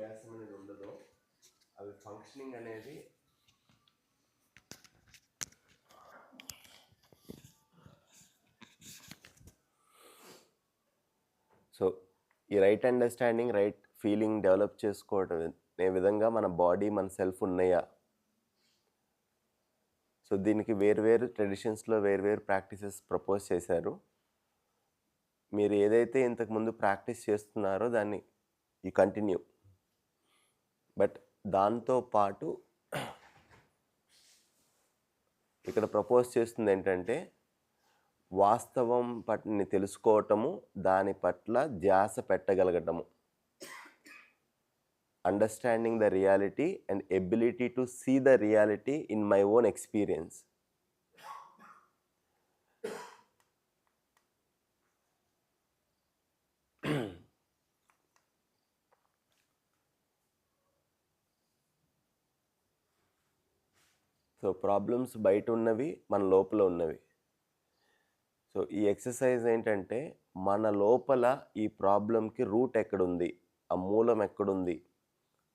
అభ్యాసం అనేది ఉండదో అవి ఫంక్షనింగ్ అనేది సో ఈ right understanding, right feeling develop చేసుకోవడం అనే విధంగా మన బాడీ, మన సెల్ఫ్ ఉన్నాయా? సో దీనికి వేరు ట్రెడిషన్స్లో వేరు ప్రాక్టీసెస్ ప్రపోజ్ చేశారు. మీరు ఏదైతే ఇంతకుముందు ప్రాక్టీస్ చేస్తున్నారో దాన్ని యూ కంటిన్యూ. బట్ దాంతో పాటు ఇక్కడ ప్రపోజ్ చేస్తుంది ఏంటంటే వాస్తవం పట్ల తెలుసుకోవటము, దాని పట్ల ధ్యాస పెట్టగలగటము. Understanding the reality and ability to see the reality in my own experience. So problems బయట ఉన్నవి, మన లోపల ఉన్నవి. సో ఈ ఎక్సర్సైజ్ ఏంటంటే మన లోపల ఈ ప్రాబ్లంకి రూట్ ఎక్కడుంది, ఆ మూలం ఎక్కడుంది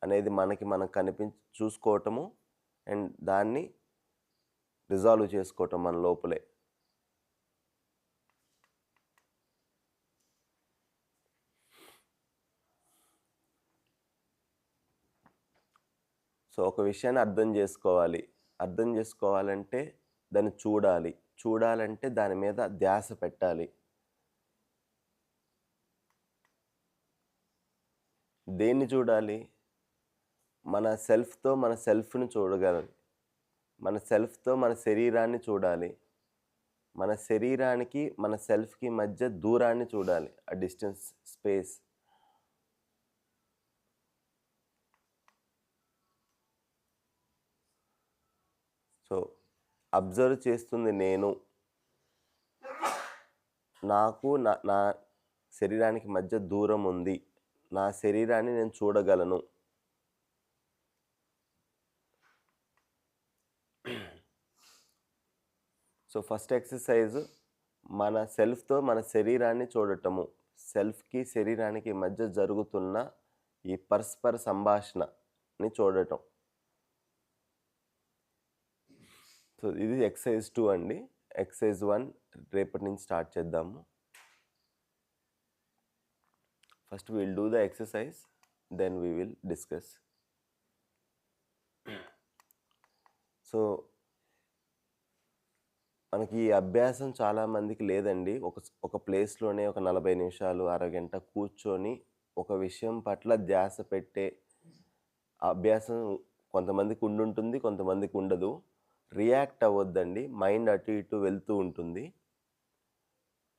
అనేది మనం చూసుకోవటము అండ్ దాన్ని రిజాల్వ్ చేసుకోవటం మన లోపలే. సో ఒక విషయాన్ని అర్థం చేసుకోవాలంటే దాన్ని చూడాలంటే దాని మీద ధ్యాస పెట్టాలి. దేన్ని చూడాలి? మన సెల్ఫ్ని చూడగలగాలి. మన సెల్ఫ్తో మన శరీరాన్ని చూడాలి. మన శరీరానికి మన సెల్ఫ్కి మధ్య దూరాన్ని చూడాలి, ఆ డిస్టెన్స్, స్పేస్. సో అబ్జర్వ్ చేస్తుంది నేను, నాకు నా శరీరానికి మధ్య దూరం ఉంది, నా శరీరాన్ని నేను చూడగలను. సో ఫస్ట్ ఎక్సర్సైజ్ మన సెల్ఫ్తో మన శరీరాన్ని చూడటము, సెల్ఫ్కి శరీరానికి మధ్య జరుగుతున్న ఈ పరస్పర సంభాషణని చూడటం. సో ఇది ఎక్సర్సైజ్ 2 అండి. ఎక్సర్సైజ్ 1 రేపటి నుంచి స్టార్ట్ చేద్దాము. First we will do the exercise, then we will discuss. So మనకి ఈ అభ్యాసం చాలామందికి లేదండి. ఒక ప్లేస్లోనే ఒక 40 నిమిషాలు, అరగంట కూర్చొని ఒక విషయం పట్ల ధ్యాస పెట్టే అభ్యాసం కొంతమందికి ఉండుంటుంది, కొంతమందికి ఉండదు. రియాక్ట్ అవ్వద్దండి. మైండ్ అటు ఇటు వెళ్తూ ఉంటుంది.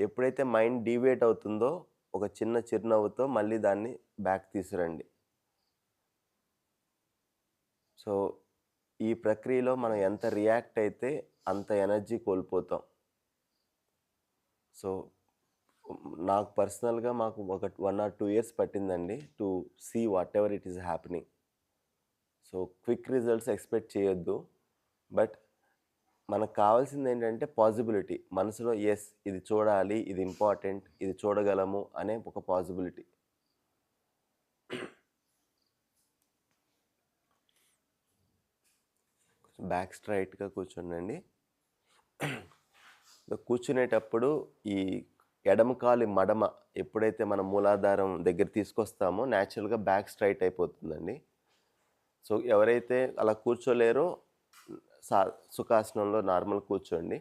ఎప్పుడైతే మైండ్ డీవియేట్ అవుతుందో ఒక చిన్న చిరునవ్వుతో మళ్ళీ దాన్ని బ్యాక్ తీసుకురండి. సో ఈ ప్రక్రియలో మనం ఎంత రియాక్ట్ అయితే అంత ఎనర్జీ కోల్పోతాం. సో నాకు పర్సనల్గా మాకు ఒక 1 or 2 years పట్టిందండి to see whatever it is happening. So quick results expect చేయొద్దు. బట్ మనకు కావాల్సింది ఏంటంటే పాజిబిలిటీ. మనసులో ఎస్, ఇది చూడాలి, ఇది ఇంపార్టెంట్, ఇది చూడగలము అనే ఒక పాజిబిలిటీ. బ్యాక్ స్ట్రైట్గా కూర్చోండి. కూర్చునేటప్పుడు ఈ ఎడమ కాలి మడమ ఎప్పుడైతే మనం మూలాధారం దగ్గర తీసుకొస్తామో న్యాచురల్గా బ్యాక్ స్ట్రైట్ అయిపోతుందండి. సో ఎవరైతే అలా కూర్చోలేరో సుఖాసనంలో నార్మల్ కూర్చోండి.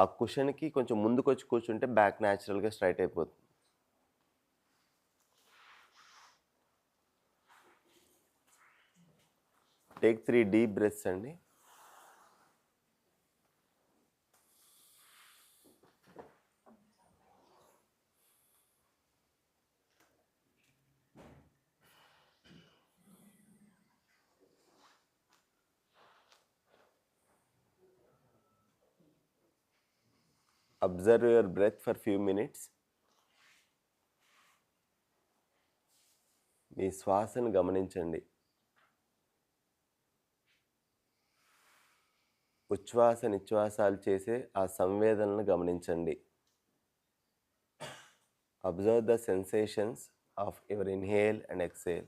ఆ కుషన్కి కొంచెం ముందుకు వచ్చి కూర్చుంటే బ్యాక్ న్యాచురల్గా స్ట్రైట్ అయిపోతుంది. టేక్ 3 డీప్ బ్రెత్స్ అండి. Observe your breath for few minutes. మీ శ్వాసను గమనించండి. ఉచ్ఛ్వాస నిశ్వాసాలు చేసే ఆ సంవేదనను గమనించండి. Observe the sensations of your inhale and exhale.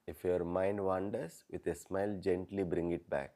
If your mind wanders, with a smile, gently bring it back.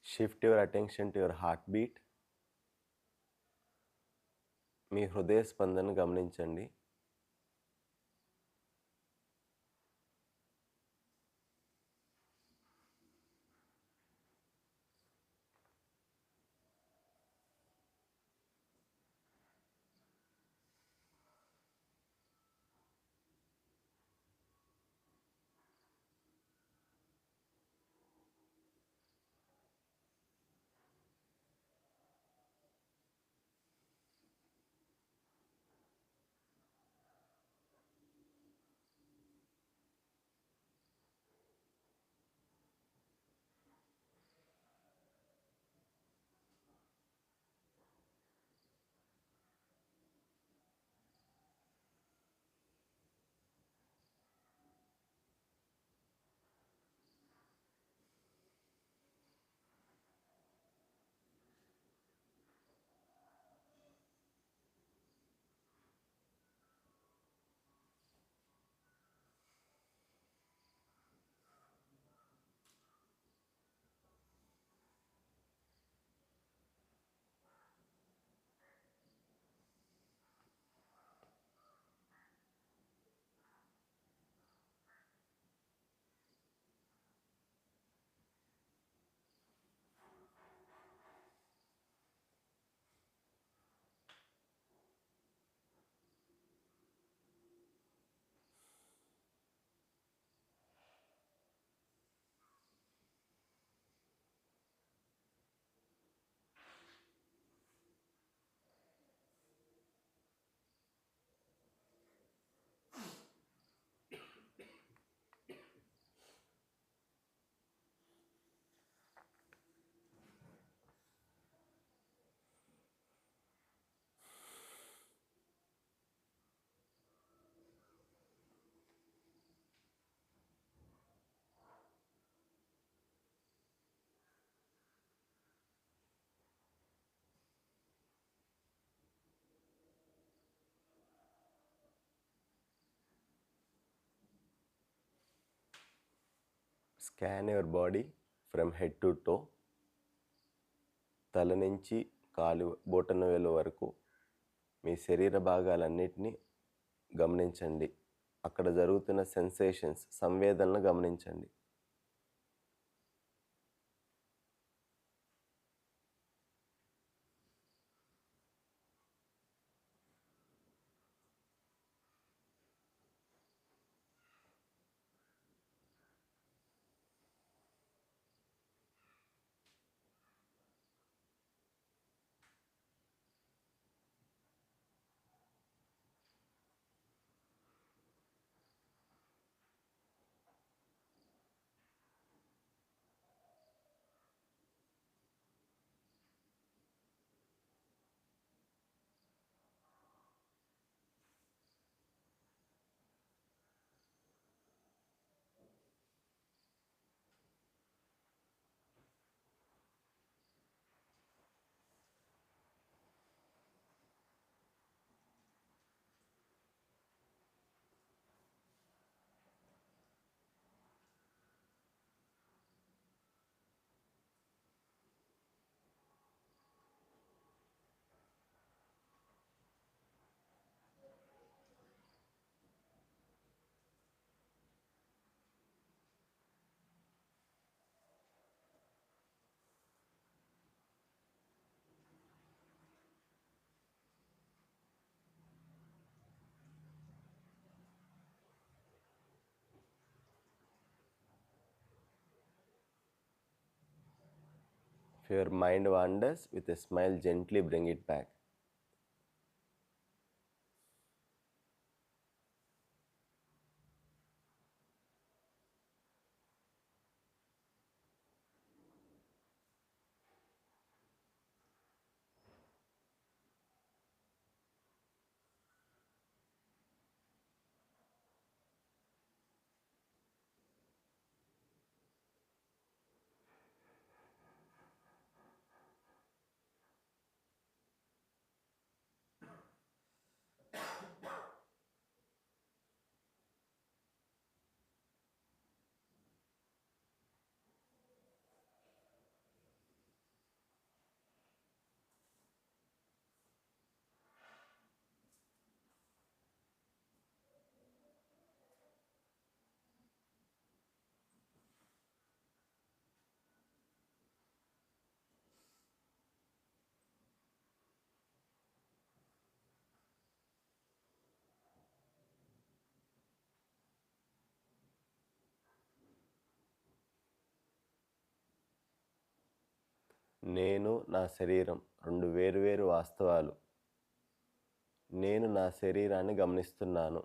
Shift your attention to your heartbeat. మీ హృదయ స్పందన గమనించండి. Scan your body from head to toe. తల నుంచి కాలు బొటన వేలు వరకు మీ శరీర భాగాలన్నిటినీ గమనించండి. అక్కడ జరుగుతున్న సెన్సేషన్స్, సంవేదనలు గమనించండి. If your mind wanders, with a smile gently bring it back. నేను నా శరీరం రెండు వేరువేరు వాస్తవాలు. నేను నా శరీరాన్ని గమనిస్తున్నాను.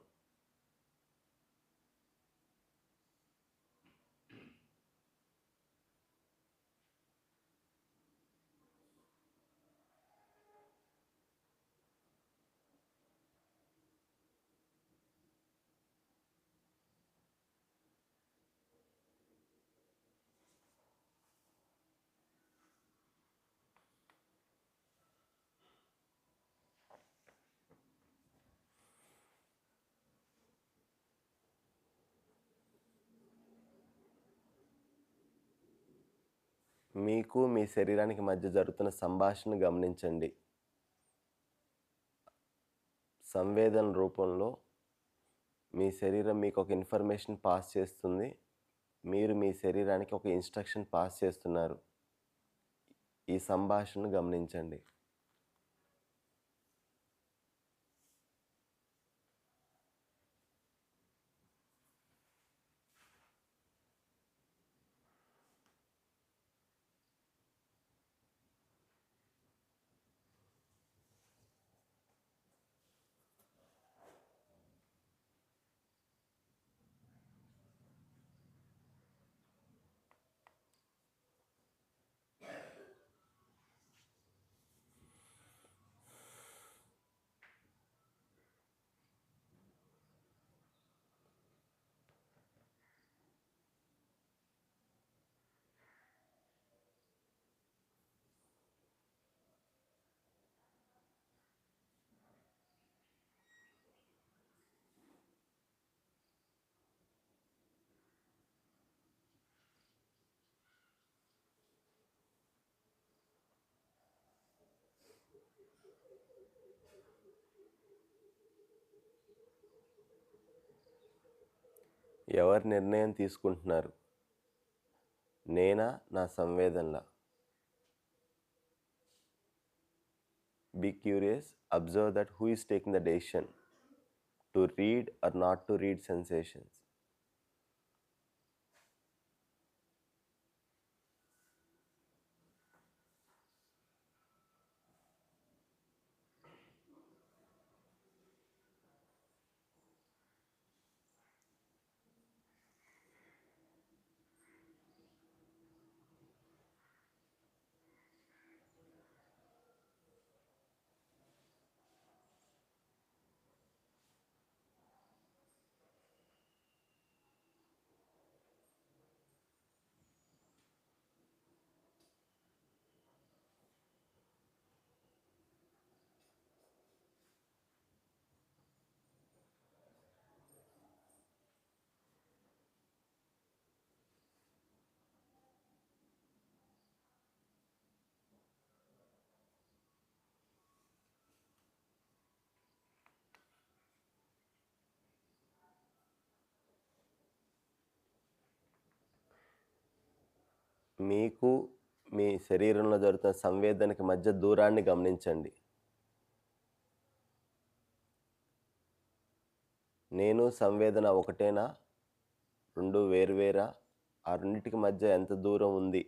మీకు మీ శరీరానికి మధ్య జరుగుతున్న సంభాషణ గమనించండి. సంవేదన రూపంలో మీ శరీరం మీకు ఒక ఇన్ఫర్మేషన్ పాస్ చేస్తుంది. మీరు మీ శరీరానికి ఒక ఇన్స్ట్రక్షన్ పాస్ చేస్తున్నారు. ఈ సంభాషణను గమనించండి. ఎవరు నిర్ణయం తీసుకుంటున్నారు? నేనా? నా సంవేదనలా? Be curious, observe that who is taking the decision to read or not to read sensations. మీకు మీ శరీరంలో జరుగుతున్న సంవేదనకి మధ్య దూరాన్ని గమనించండి. నేను సంవేదన ఒకటేనా? 2 వేర్వేరా? ఆ రెండిటికి మధ్య ఎంత దూరం ఉంది?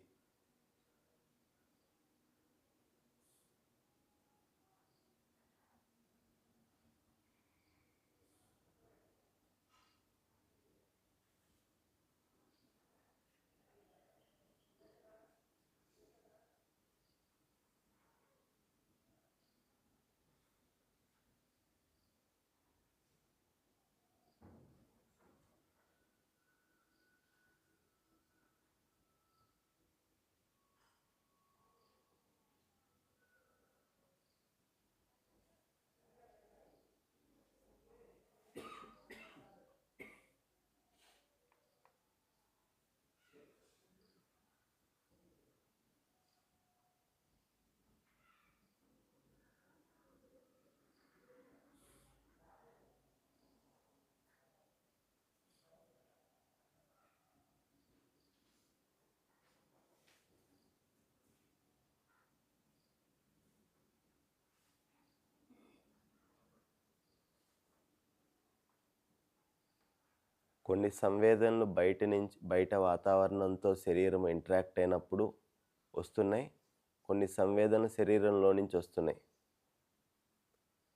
కొన్ని సంవేదనలు బయట వాతావరణంతో శరీరం ఇంటరాక్ట్ అయినప్పుడు వస్తున్నాయి. కొన్ని సంవేదనలు శరీరంలో నుంచి వస్తున్నాయి.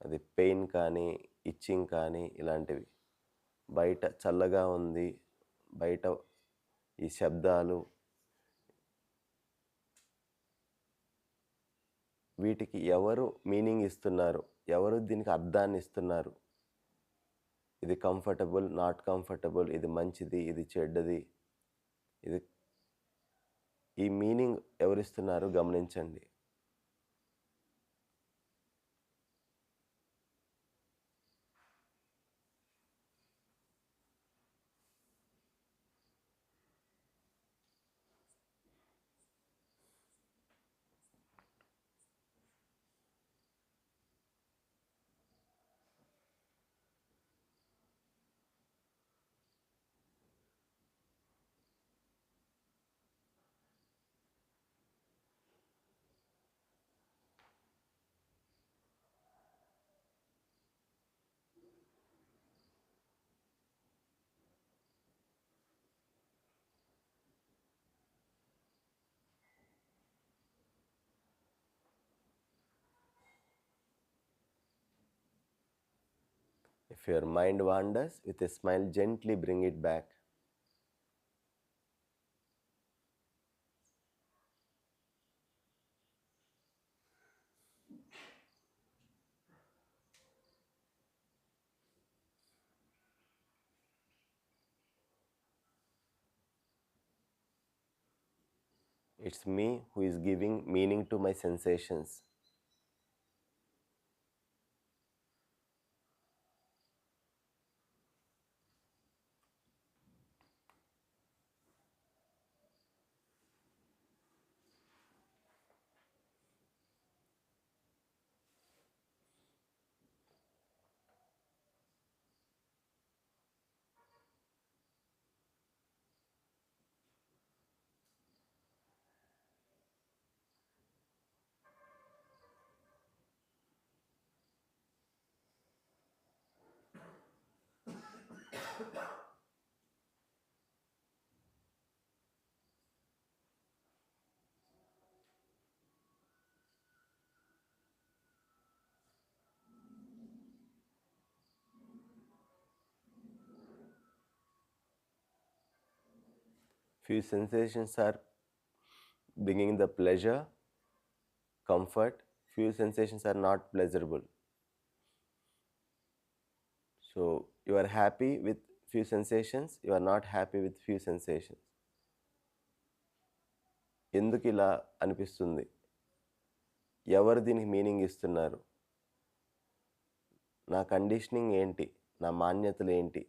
అది పెయిన్ కానీ, ఇచ్చింగ్ కానీ ఇలాంటివి. బయట చల్లగా ఉంది, బయట ఈ శబ్దాలు, వీటికి ఎవరు మీనింగ్ ఇస్తున్నారు? ఎవరు దీనికి అర్థాన్ని ఇస్తున్నారు? ఇది కంఫర్టబుల్, నాట్ కంఫర్టబుల్, ఇది మంచిది, ఇది చెడ్డది. ఇది ఈ మీనింగ్ ఎవరిస్తున్నారు గమనించండి. If your mind wanders, with a smile, gently bring it back. It's me who is giving meaning to my sensations. Few sensations are bringing the pleasure, comfort. Few sensations are not pleasurable. So you are happy with few sensations, you are not happy with few sensations. ఎందుకు ఇలా అనిపిస్తుంది? ఎవరు దీనికి meaning ఇస్తున్నారు? నా conditioning ఏంటి? నా మాన్యతలు ఏంటి?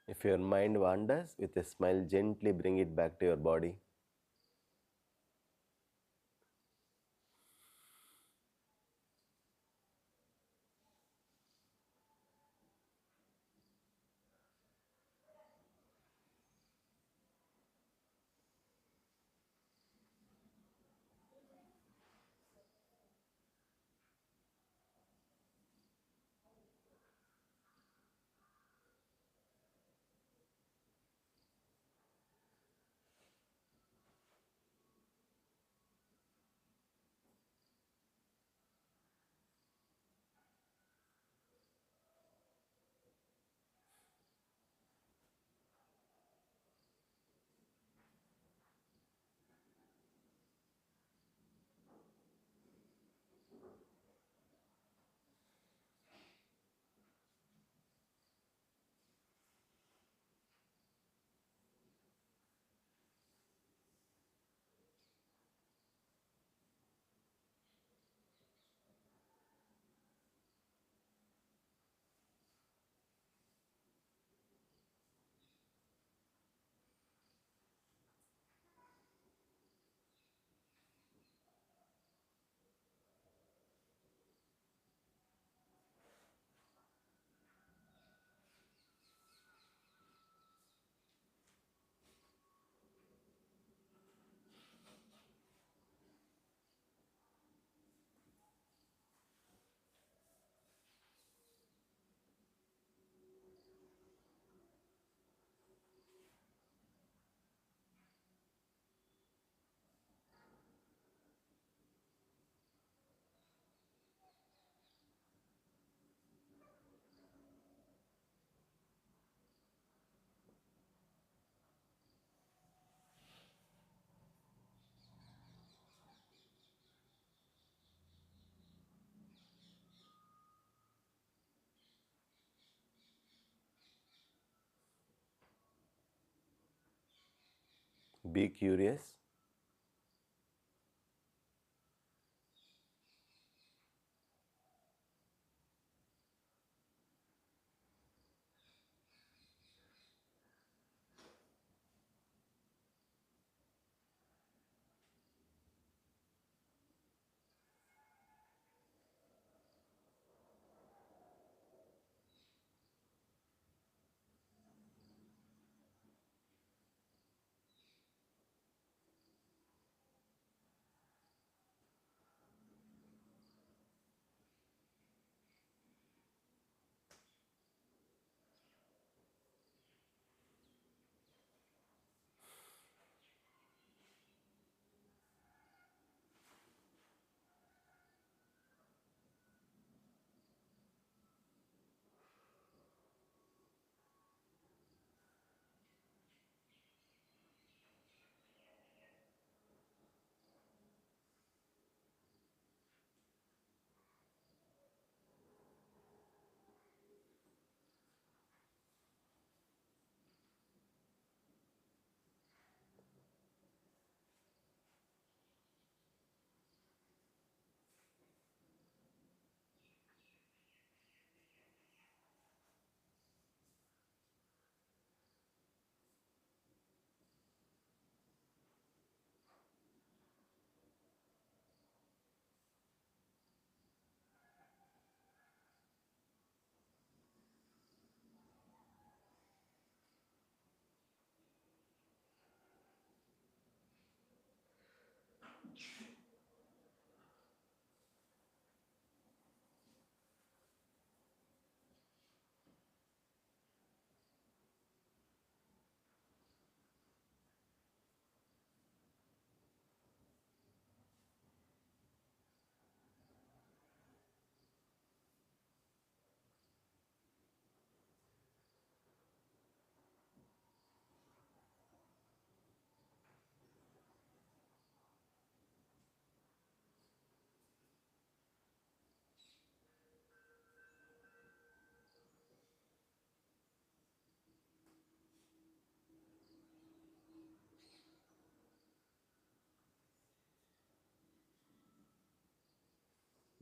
If your mind wanders, with a smile, gently bring it back to your body. Be curious.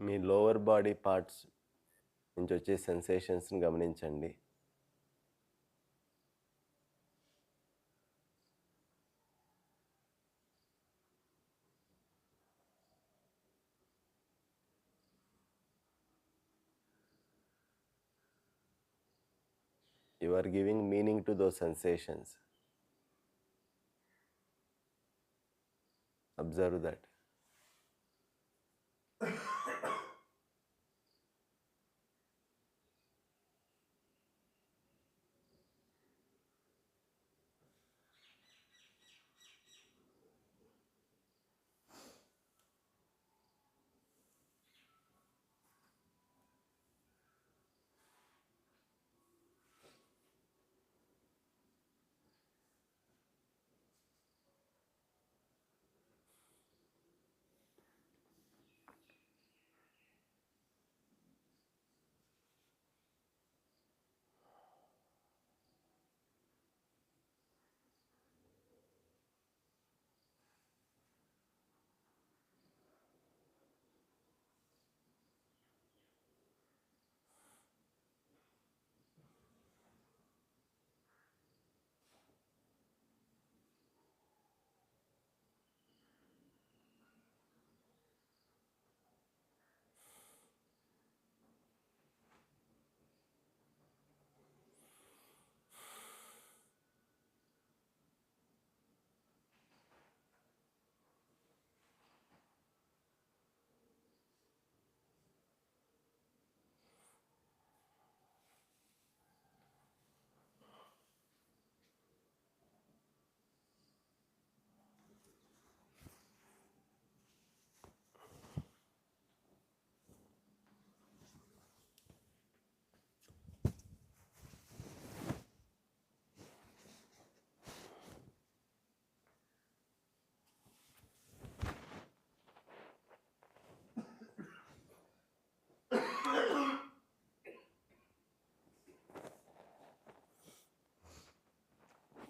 మీ లోవర్ బాడీ పార్ట్స్ నుంచి వచ్చే సెన్సేషన్స్ని గమనించండి. You are giving meaning to those sensations. Observe that.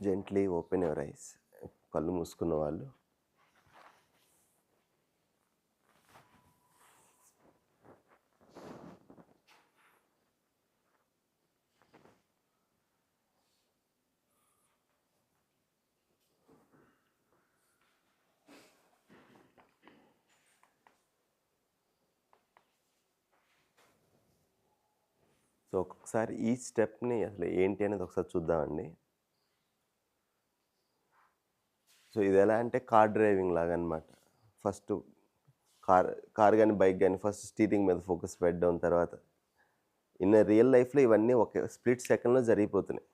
Gently open your eyes. కళ్ళు మూసుకున్న వాళ్ళు. So ఒక్కొక్కసారి ఈ stepney అసలు ఏంటి అనేది ఒకసారి చూద్దామండి. సో ఇది ఎలా అంటే కార్ డ్రైవింగ్ లాగా అనమాట. ఫస్ట్ కార్ కానీ బైక్ కానీ ఫస్ట్ స్టీరింగ్ మీద ఫోకస్ పెట్టడం, తర్వాత ఇన్ రియల్ లైఫ్లో ఇవన్నీ ఒక స్ప్లిట్ సెకండ్లో జరిగిపోతున్నాయి.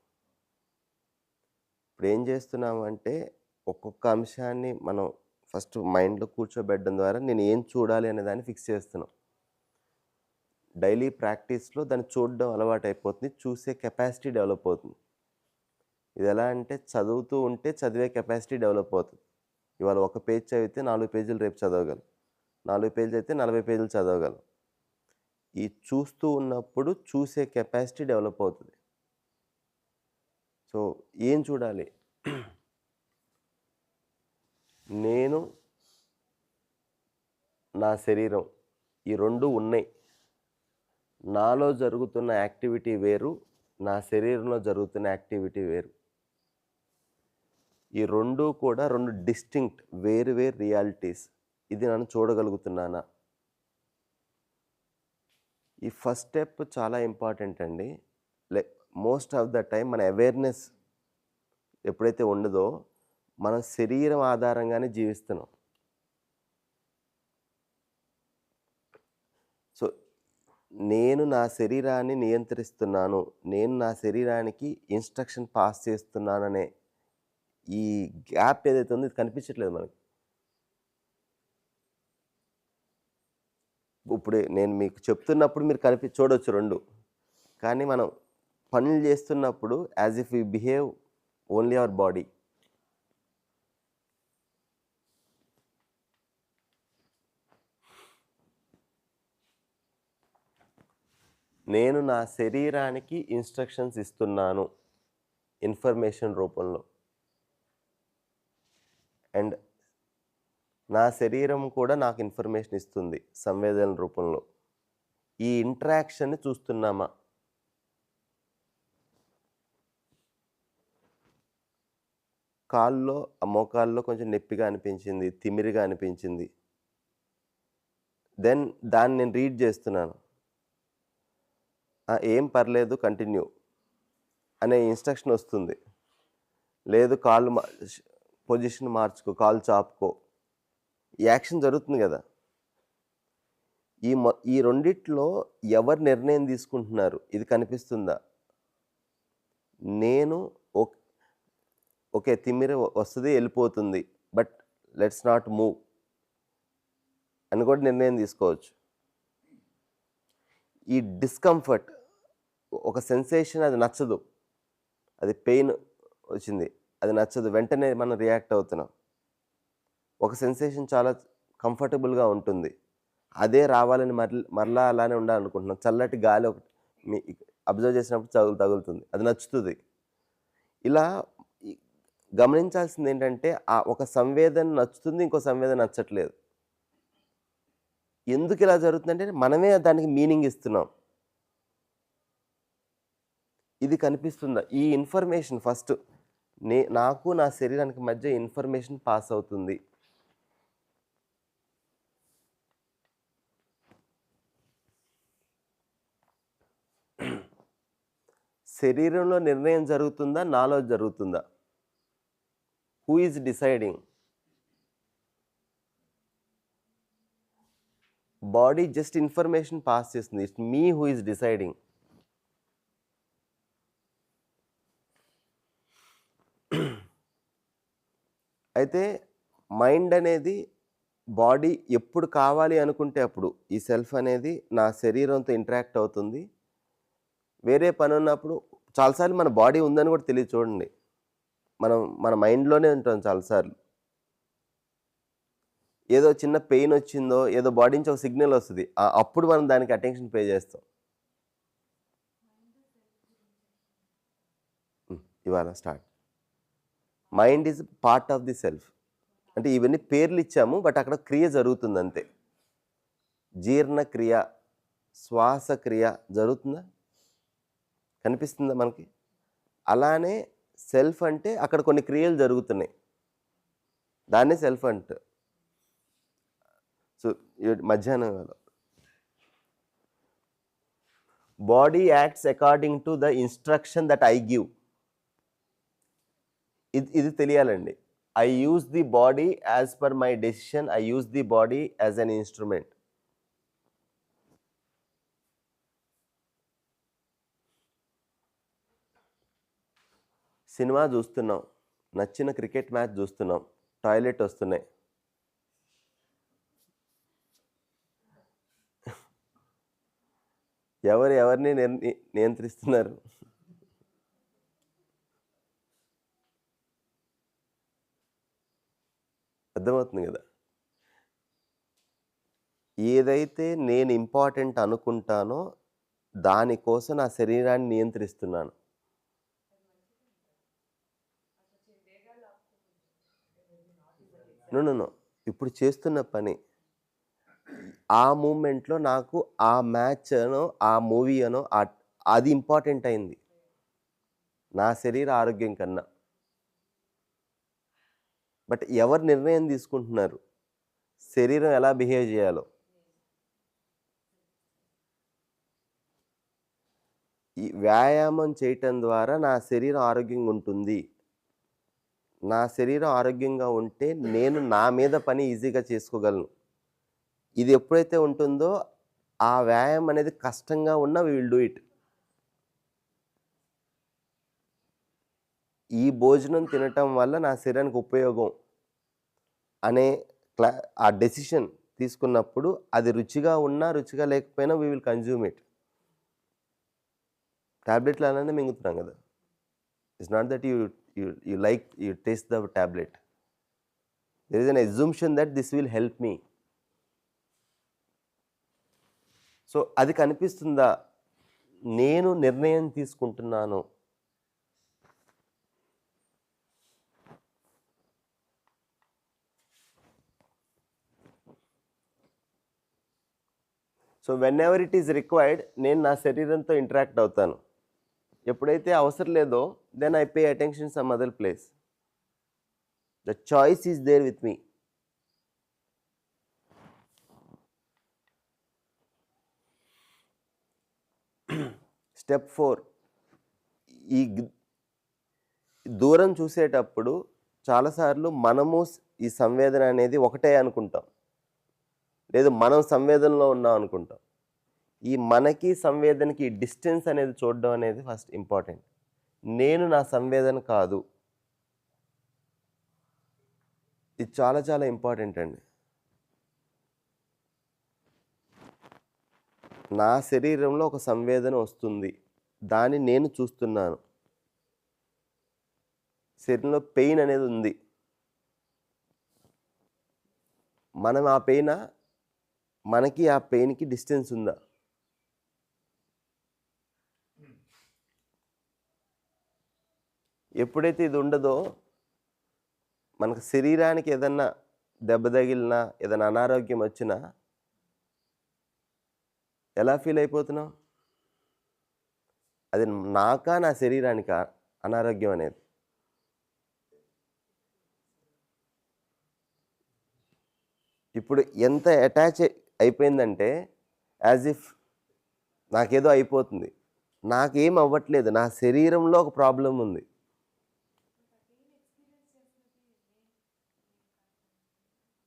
ఇప్పుడు ఏం చేస్తున్నాము అంటే ఒక్కొక్క అంశాన్ని మనం ఫస్ట్ మైండ్లో కూర్చోబెట్టడం ద్వారా నేను ఏం చూడాలి అనే దాన్ని ఫిక్స్ చేస్తున్నాం. డైలీ ప్రాక్టీస్లో దాన్ని చూడడం అలవాటు అయిపోతుంది, చూసే కెపాసిటీ డెవలప్ అవుతుంది. ఇది ఎలా అంటే చదువుతూ ఉంటే చదివే కెపాసిటీ డెవలప్ అవుతుంది. ఇవాళ ఒక పేజ్ చదివితే 4 పేజీలు రేపు చదవగలం, 4 పేజీలు అయితే 40 పేజీలు చదవగలం. ఈ చూస్తూ ఉన్నప్పుడు చూసే కెపాసిటీ డెవలప్ అవుతుంది. సో ఏం చూడాలి? నేను, నా శరీరం ఈ రెండు ఉన్నాయి. నాలో జరుగుతున్న యాక్టివిటీ వేరు, నా శరీరంలో జరుగుతున్న యాక్టివిటీ వేరు. ఈ రెండు కూడా రెండు డిస్టింక్ట్ వేరు వేరు రియాలిటీస్. ఇది నన్ను చూడగలుగుతున్నానా? ఈ ఫస్ట్ స్టెప్ చాలా ఇంపార్టెంట్ అండి. మోస్ట్ ఆఫ్ ద టైం మన అవేర్నెస్ ఎప్పుడైతే ఉండదో మనం శరీరం ఆధారంగానే జీవిస్తున్నాం. సో నేను నా శరీరాన్ని నియంత్రిస్తున్నాను, నేను నా శరీరానికి ఇన్స్ట్రక్షన్ పాస్ చేస్తున్నాననే ఈ గ్యాప్ ఏదైతే ఉందో ఇది కనిపించట్లేదు మనకి. ఇప్పుడు నేను మీకు చెప్తున్నప్పుడు మీరు చూడొచ్చు రెండు, కానీ మనం పనులు చేస్తున్నప్పుడు as if we behave only our body. నేను నా శరీరానికి ఇన్స్ట్రక్షన్స్ ఇస్తున్నాను ఇన్ఫర్మేషన్ రూపంలో, అండ్ నా శరీరం కూడా నాకు ఇన్ఫర్మేషన్ ఇస్తుంది సంవేదన రూపంలో. ఈ ఇంటరాక్షన్ని చూస్తున్నామా? కాల్లో మోకాల్లో కొంచెం నొప్పిగా అనిపించింది, తిమిరిగా అనిపించింది, దెన్ దాన్ని నేను రీడ్ చేస్తున్నాను. ఏం పర్లేదు కంటిన్యూ అనే ఇన్స్ట్రక్షన్ వస్తుంది. లేదు కాళ్ళు పొజిషన్ మార్చుకో, కాలు చాపుకో, ఈ యాక్షన్ జరుగుతుంది కదా. ఈ రెండిట్లో ఎవరు నిర్ణయం తీసుకుంటున్నారు? ఇది కనిపిస్తుందా? నేను ఓకే తిమ్మిరి వస్తుంది వెళ్ళిపోతుంది, బట్ లెట్స్ నాట్ మూవ్ అని కూడా నిర్ణయం తీసుకోవచ్చు. ఈ డిస్కంఫర్ట్ ఒక సెన్సేషన్, అది నచ్చదు, అది పెయిన్ వచ్చింది, అది నచ్చదు, వెంటనే మనం రియాక్ట్ అవుతున్నాం. ఒక సెన్సేషన్ చాలా కంఫర్టబుల్గా ఉంటుంది, అదే రావాలని మరలా అలానే ఉండాలనుకుంటున్నాం. చల్లటి గాలి ఒకటి మీ అబ్జర్వ్ చేసినప్పుడు తగులుతుంది, అది నచ్చుతుంది. ఇలా గమనించాల్సింది ఏంటంటే ఒక సంవేదన నచ్చుతుంది, ఇంకో సంవేదన నచ్చట్లేదు. ఎందుకు ఇలా జరుగుతుందంటే మనమే దానికి మీనింగ్ ఇస్తున్నాం. ఇది కనిపిస్తుందా? ఈ ఇన్ఫర్మేషన్ ఫస్ట్ నాకు నా శరీరానికి మధ్య ఇన్ఫర్మేషన్ పాస్ అవుతుంది. శరీరంలో నిర్ణయం జరుగుతుందా, నాలో జరుగుతుందా? Who is deciding? Body just information pass చేస్తుంది. It's me who is deciding. అయితే మైండ్ అనేది బాడీ ఎప్పుడు కావాలి అనుకుంటే అప్పుడు ఈ సెల్ఫ్ అనేది నా శరీరంతో ఇంటరాక్ట్ అవుతుంది. వేరే పని ఉన్నప్పుడు చాలాసార్లు మన బాడీ ఉందని కూడా తెలియదు. చూడండి, మన మైండ్లోనే ఉంటాం చాలాసార్లు. ఏదో చిన్న పెయిన్ వచ్చిందో, ఏదో బాడీ నుంచి ఒక సిగ్నల్ వస్తుంది, అప్పుడు మనం దానికి అటెన్షన్ పే చేస్తాం. ఇవాళ start. Mind is part of the self. అంటే ఇవన్నీ పేర్లు ఇచ్చాము, బట్ అక్కడ క్రియ జరుగుతుంది అంతే. జీర్ణక్రియ, శ్వాసక్రియ జరుగుతుందా? కనిపిస్తుందా మనకి? అలానే సెల్ఫ్ అంటే అక్కడ కొన్ని క్రియలు జరుగుతున్నాయి, దాన్నే సెల్ఫ్ అంట. సో మధ్యాహ్నం వేళ body acts according to the instruction that I give. ఇది తెలియాలండి. I use the body as per my decision, I use the body as an instrument. Cinema చూస్తున్నాం, నచ్చిన క్రికెట్ మ్యాచ్ చూస్తున్నాం, టాయిలెట్ వస్తున్నాయి. ఎవరిని నియంత్రిస్తున్నారు? అర్థమవుతుంది కదా. ఏదైతే నేను ఇంపార్టెంట్ అనుకుంటానో దానికోసం నా శరీరాన్ని నియంత్రిస్తున్నాను. నో, ఇప్పుడు చేస్తున్న పని, ఆ మూమెంట్లో నాకు ఆ మ్యాచ్ అనో ఆ మూవీ అనో అది ఇంపార్టెంట్ అయింది నా శరీర ఆరోగ్యం కన్నా. బట్ ఎవరు నిర్ణయం తీసుకుంటున్నారు శరీరం ఎలా బిహేవ్ చేయాలో? ఈ వ్యాయామం చేయటం ద్వారా నా శరీరం ఆరోగ్యంగా ఉంటుంది. నా శరీరం ఆరోగ్యంగా ఉంటే నేను నా మీద పని ఈజీగా చేసుకోగలను. ఇది ఎప్పుడైతే ఉంటుందో ఆ వ్యాయామం అనేది కష్టంగా ఉన్నా వి విల్ డూ ఇట్. ఈ భోజనం తినటం వల్ల నా శరీరానికి ఉపయోగం అనే ఆ డెసిషన్ తీసుకున్నప్పుడు అది రుచిగా ఉన్నా రుచిగా లేకపోయినా వీ విల్ కన్జ్యూమ్ ఇట్. ట్యాబ్లెట్లు అలానే మింగుతున్నాం కదా. It's not that you taste the tablet. There is an assumption that this will help me. So అది కనిపిస్తుందా? నేను నిర్ణయం తీసుకుంటున్నాను. So whenever it is required నేను నా శరీరంతో ఇంటరాక్ట్ అవుతాను. ఎప్పుడైతే అవసరం లేదో then I pay attention some other place. The choice is there with me. Step 4, ఈ దూరం చూసేటప్పుడు చాలాసార్లు మనము ఈ సంవేదన అనేది ఒకటే అనుకుంటాం, లేదు మనం సంవేదనలో ఉన్నాం అనుకుంటాం. ఈ మనకి సంవేదనకి డిస్టెన్స్ అనేది చూడడం అనేది ఫస్ట్ ఇంపార్టెంట్. నేను నా సంవేదన కాదు, ఇది చాలా చాలా ఇంపార్టెంట్ అండి. నా శరీరంలో ఒక సంవేదన వస్తుంది, దాన్ని నేను చూస్తున్నాను. శరీరంలో పెయిన్ అనేది ఉంది, మనం ఆ పెయిన్, మనకి ఆ పెయిన్కి డిస్టెన్స్ ఉందా? ఎప్పుడైతే ఇది ఉండదో మనకు శరీరానికి ఏదన్నా దెబ్బ తగిలినా ఏదైనా అనారోగ్యం వచ్చినా ఎలా ఫీల్ అయిపోతున్నాం? అది నాకా నా శరీరానికా అనారోగ్యం అనేది? ఇప్పుడు ఎంత అటాచ్ అయిపోయిందంటే యాజ్ ఇఫ్ నాకేదో అయిపోతుంది. నాకేం అవ్వట్లేదు, నా శరీరంలో ఒక ప్రాబ్లం ఉంది.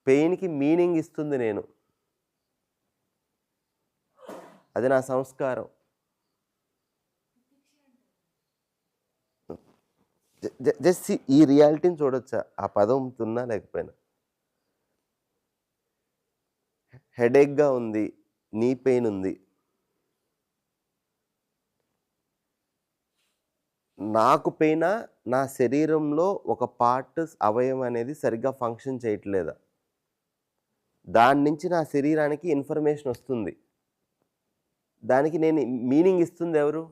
పెయిన్కి మీనింగ్ ఇస్తుంది నేను, అది నా సంస్కారం. జస్ట్ ఈ రియాలిటీని చూడొచ్చా? ఆ పదం ఉన్నా లేకపోయినా. హెడేక్గా ఉంది, నీ పెయిన్ ఉంది, నాకు పెయినా నా శరీరంలో ఒక పార్ట్ అవయవం అనేది సరిగ్గా ఫంక్షన్ చేయట్లేదా? దాని నుంచి నా శరీరానికి ఇన్ఫర్మేషన్ వస్తుంది, దానికి నేను మీనింగ్ ఇస్తుంది ఎవరు?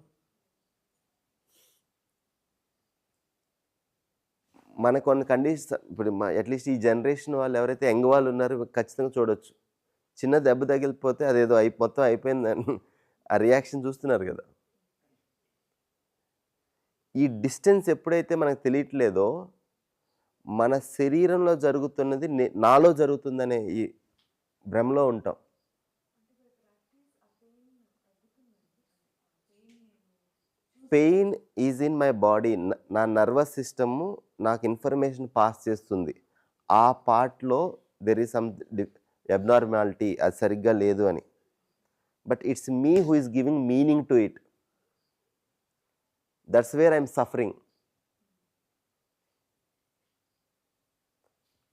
మన కొన్ని కండిషన్స్ ఇప్పుడు అట్‌లీస్ట్ ఈ జనరేషన్ వాళ్ళు ఎవరైతే యంగ్ వాళ్ళు ఉన్నారో ఖచ్చితంగా చూడొచ్చు. చిన్న దెబ్బ తగిలిపోతే అదేదో మొత్తం అయిపోయిందని ఆ రియాక్షన్ చూస్తున్నారు గదా! ఈ డిస్టెన్స్ ఎప్పుడైతే మనకు తెలియట్లేదో, మన శరీరంలో జరుగుతున్నది నాలో జరుగుతుందనే ఈ భ్రమలో ఉంటాం. Pain is in my body. నా నర్వస్ సిస్టము నాకు ఇన్ఫర్మేషన్ పాస్ చేస్తుంది. ఆ పార్ట్‌లో దేర్ ఈస్ సమ్ అబ్నార్మాలిటీ, అది సరిగ్గా లేదు అని. But it's me who is giving meaning to it. That's where I am suffering.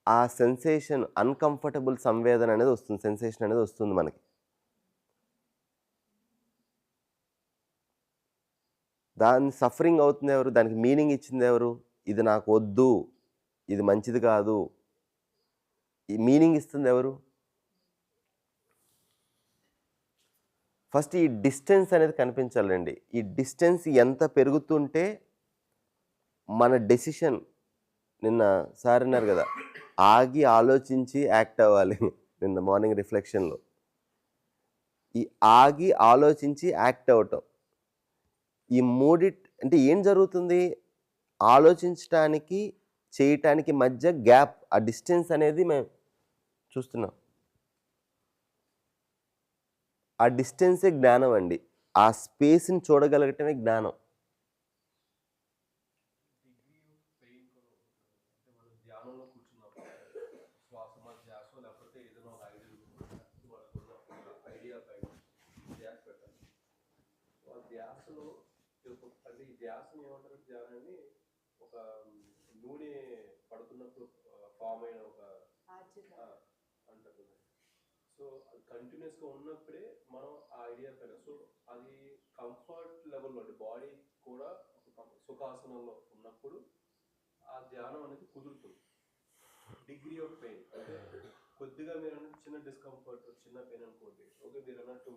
ఆ సెన్సేషన్ అన్‌కంఫర్టబుల్ సంవేదన అనేది వస్తుంది. సెన్సేషన్ అనేది వస్తుంది మనకి. దాన్ని సఫరింగ్ అవుతుంది ఎవరు? దానికి మీనింగ్ ఇచ్చింది ఎవరు? ఇది నాకు వద్దు. ఇది మంచిది కాదు. ఈ మీనింగ్ ఇస్తుంది ఎవరు? ఫస్ట్ ఈ డిస్టెన్స్ అనేది కనిపించాలండి. ఈ డిస్టెన్స్ ఎంత పెరుగుతుంటే మన డెసిషన్, నిన్న సార్ అన్నారు గదా! ఆగి ఆలోచించి యాక్ట్ అవ్వాలి. నిన్న మార్నింగ్ రిఫ్లెక్షన్‌లో. ఈ ఆగి ఆలోచించి యాక్ట్ అవ్వటం. ఈ అంటే ఏం జరుగుతుంది? ఆలోచించటానికి, చేయటానికి మధ్య గ్యాప్, ఆ డిస్టెన్స్ అనేది మేము చూస్తున్నాం. ఆ డిస్టెన్సే జ్ఞానం అండి. ఆ స్పేస్‌ని చూడగలగటమే జ్ఞానం. ధ్యాసని ఏమంటారు? ధ్యానాన్ని ఒక నూనె పడుతున్నప్పుడు ఫామ్ అయిన ఒక అంటారు. సో అది కంటిన్యూస్గా ఉన్నప్పుడే మనం ఆ ఐడియా పైన, సో అది కంఫర్ట్ లెవెల్లో బాడీ కూడా సుఖాసనంలో ఉన్నప్పుడు ఆ ధ్యానం అనేది కుదురుతుంది. డిగ్రీ ఆఫ్ పెయిన్ అంటే కొద్దిగా మీరు అన్నట్టు చిన్న డిస్కంఫర్ట్, చిన్న పెయిన్ అనుకోండి, ఓకే మీరు అన్నట్టు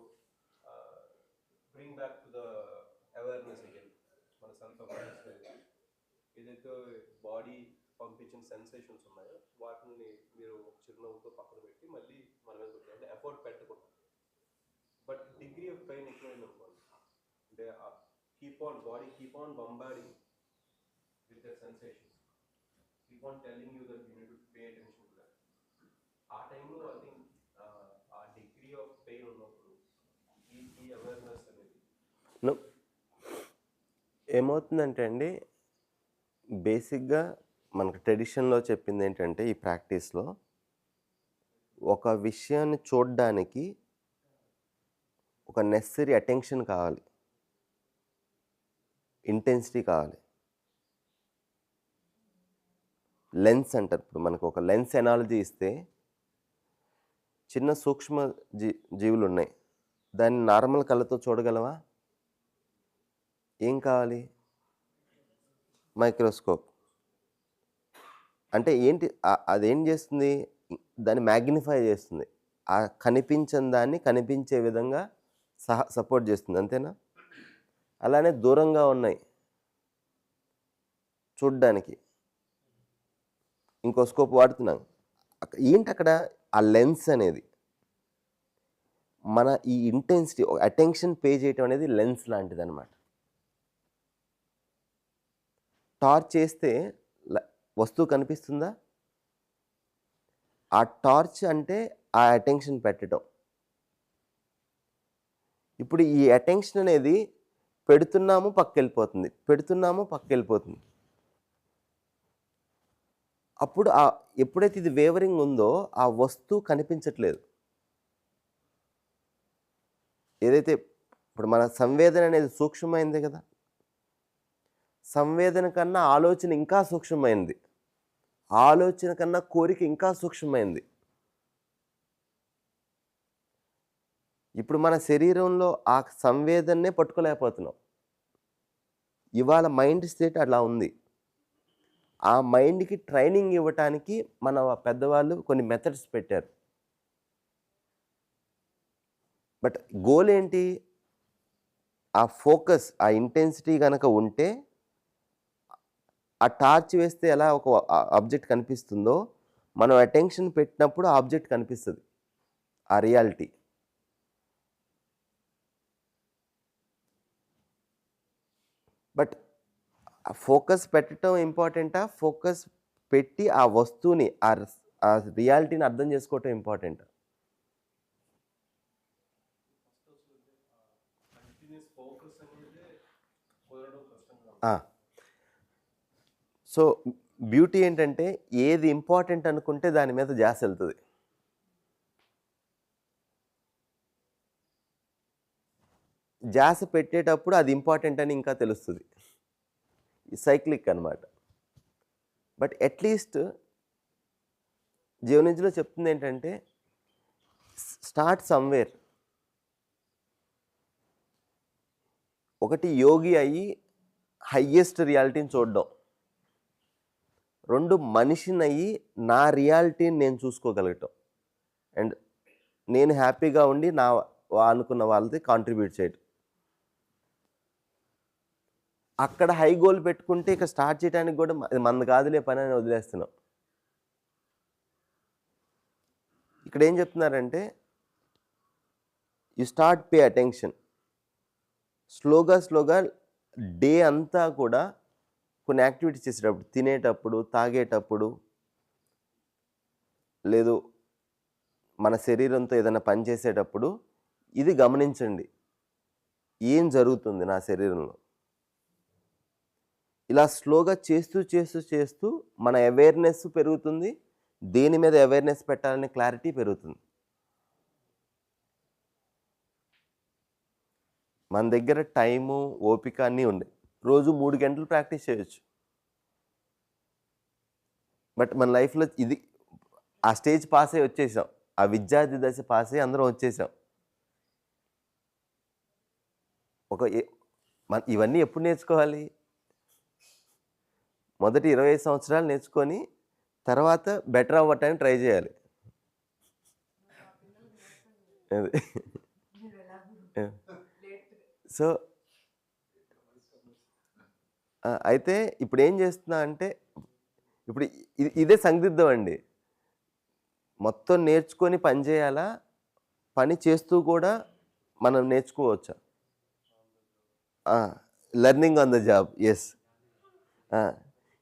bring back to the awareness again, మన సెల్ఫ్ అవేర్నెస్. ఏదైతే బాడీ పంపించిన సెన్సేషన్స్ ఉన్నాయో వాటిని మీరు ఒక చిరునవ్వుతో పక్కన పెట్టి మళ్ళీ మన మీద పెట్టాలి, అంటే ఎఫర్ట్ పెట్టకుండా. బట్ డిగ్రీ ఆఫ్ పెయిన్ ఎక్కువైంది అనుకోండి, అంటే body keep on bombarding with that sensations, keep on telling you that you need to pay attention to that. ఆ టైంలో ఐ థింక్ ఆ డిగ్రీ ఆఫ్ పెయిన్ ఉన్నప్పుడు ఈ అవేర్నెస్ అనేది ఏమవుతుందంటే అండి, బేసిక్‌గా మనకు ట్రెడిషన్‌లో చెప్పింది ఏంటంటే, ఈ ప్రాక్టీస్‌లో ఒక విషయాన్ని చూడ్డానికి ఒక నెసెసరీ అటెన్షన్ కావాలి. ఇంటెన్సిటీ కావాలి. లెన్స్ అంటారు. ఇప్పుడు మనకు ఒక లెన్స్ ఎనాలజీ ఇస్తే, చిన్న సూక్ష్మ జీవులున్నాయి. దాన్ని నార్మల్ కళ్ళతో చూడగలవా? ఏం కావాలి? మైక్రోస్కోప్. అంటే ఏంటి? అదేం చేస్తుంది? దాన్ని మ్యాగ్నిఫై చేస్తుంది. ఆ కనిపించని దాన్ని కనిపించే విధంగా సపోర్ట్ చేస్తుంది. అంతేనా? అలానే దూరంగా ఉన్నాయి చూడ్డానికి. ఇంకో స్కోప్ వాడుతున్నాం. ఏంటక్కడ? ఆ లెన్స్ అనేది. మన ఈ ఇంటెన్సిటీ, అటెన్షన్ పే చేయటం అనేది లెన్స్ లాంటిదనమాట. టార్చ్ చేస్తే వస్తువు కనిపిస్తుందా? ఆ టార్చ్ అంటే ఆ అటెన్షన్ పెట్టడం. ఇప్పుడు ఈ అటెన్షన్ అనేది పెడుతున్నాము, పక్కకెళ్ళిపోతుంది. పెడుతున్నాము, పక్కకెళ్ళిపోతుంది. అప్పుడు ఎప్పుడైతే ఇది వేవరింగ్ ఉందో ఆ వస్తువు కనిపించట్లేదు. ఏదైతే ఇప్పుడు మన సంవేదన అనేది సూక్ష్మమైందే కదా! సంవేదన కన్నా ఆలోచన ఇంకా సూక్ష్మమైంది. ఆలోచన కన్నా కోరిక ఇంకా సూక్ష్మమైంది. ఇప్పుడు మన శరీరంలో ఆ సంవేదననే పట్టుకోలేకపోతున్నాం. ఇవాళ మైండ్ స్టేట్ అలా ఉంది. ఆ మైండ్‌కి ట్రైనింగ్ ఇవ్వటానికి మన పెద్దవాళ్ళు కొన్ని మెథడ్స్ పెట్టారు. బట్ గోల్ ఏంటి? ఆ ఫోకస్, ఆ ఇంటెన్సిటీ గనక ఉంటే ఆ టార్చ్ వేస్తే ఎలా ఒక ఆబ్జెక్ట్ కనిపిస్తుందో, మనం అటెన్షన్ పెట్టినప్పుడు ఆ ఆబ్జెక్ట్ కనిపిస్తుంది, ఆ రియాలిటీ. బట్ ఫోకస్ పెట్టడం ఇంపార్టెంటా, ఫోకస్ పెట్టి ఆ వస్తువుని ఆ రియాలిటీని అర్థం చేసుకోవటం ఇంపార్టెంట్? కంటిన్యూస్ ఫోకస్ అనేది కుదరడం కష్టంగా ఉంది. సో బ్యూటీ ఏంటంటే ఏది ఇంపార్టెంట్ అనుకుంటే దాని మీద ధ్యాస వెళ్తుంది. ధ్యాస పెట్టేటప్పుడు అది ఇంపార్టెంట్ అని ఇంకా తెలుస్తుంది. సైక్లిక్ అనమాట. బట్ అట్లీస్ట్ జీవనిధిలో చెప్తుంది ఏంటంటే స్టార్ట్ సమ్వేర్. ఒకటి యోగి అయ్యి హయ్యెస్ట్ రియాలిటీని చూడడం, రెండు మనిషిని అయ్యి నా రియాలిటీని నేను చూసుకోగలగటం, అండ్ నేను హ్యాపీగా ఉండి నా అనుకున్న వాళ్ళది కాంట్రిబ్యూట్ చేయడం. అక్కడ హై గోల్ పెట్టుకుంటే ఇక స్టార్ట్ చేయడానికి కూడా మనది కాదులే పని అని వదిలేస్తున్నాం. ఇక్కడ ఏం చెప్తున్నారంటే యు స్టార్ట్ పే అటెన్షన్. స్లోగా డే అంతా కూడా కొన్ని యాక్టివిటీస్ చేసేటప్పుడు, తినేటప్పుడు, తాగేటప్పుడు, లేదు మన శరీరంతో ఏదైనా పని చేసేటప్పుడు ఇది గమనించండి, ఏం జరుగుతుంది నా శరీరంలో. ఇలా స్లోగా చేస్తూ మన అవేర్నెస్ పెరుగుతుంది, దేని మీద అవేర్నెస్ పెట్టాలనే క్లారిటీ పెరుగుతుంది. మన దగ్గర టైము, ఓపిక అన్నీ ఉన్నాయి. రోజు 3 గంటలు ప్రాక్టీస్ చేయొచ్చు. బట్ మన లైఫ్లో ఇది ఆ స్టేజ్ పాస్ అయ్యి వచ్చేసాం, ఆ విద్యార్థి దశ పాస్ అయ్యి అందరం వచ్చేసాం. ఇవన్నీ ఎప్పుడు నేర్చుకోవాలి? మొదటి 25 సంవత్సరాలు నేర్చుకొని తర్వాత బెటర్ అవ్వటానికి ట్రై చేయాలి. సో అయితే ఇప్పుడు ఏం చేస్తున్నా అంటే, ఇప్పుడు ఇదే సందిగ్ధం అండి. మొత్తం నేర్చుకొని పని చేయాలా, పని చేస్తూ కూడా మనం నేర్చుకోవచ్చా? Learning on the job. Yes.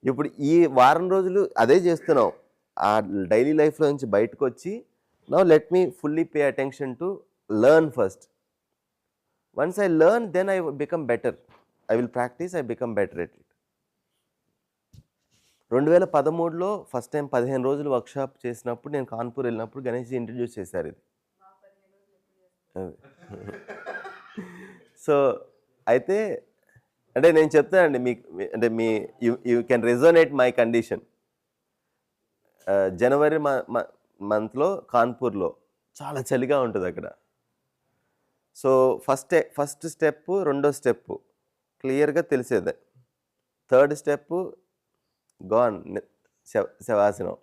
ఇప్పుడు ఈ వారం రోజులు అదే చేస్తున్నాం. ఆ డైలీ లైఫ్లో నుంచి బయటకు వచ్చి now let me fully pay attention to learn first. Once I learn then I become better. I will practice, I become better at it. 2013లో ఫస్ట్ టైం 15 రోజులు వర్క్షాప్ చేసినప్పుడు నేను కాన్పూర్ వెళ్ళినప్పుడు గణేష్ ఇంట్రడ్యూస్ చేశారు ఇది. సో అయితే అంటే నేను చెప్తానండి మీకు, అంటే you can resonate my condition. జనవరి మంత్లో కాన్పూర్లో చాలా చలిగా ఉంటుంది అక్కడ. సో ఫస్ట్ స్టెప్, రెండో స్టెప్ క్లియర్గా తెలిసేదే. థర్డ్ స్టెప్ గాన్, శవాసనం.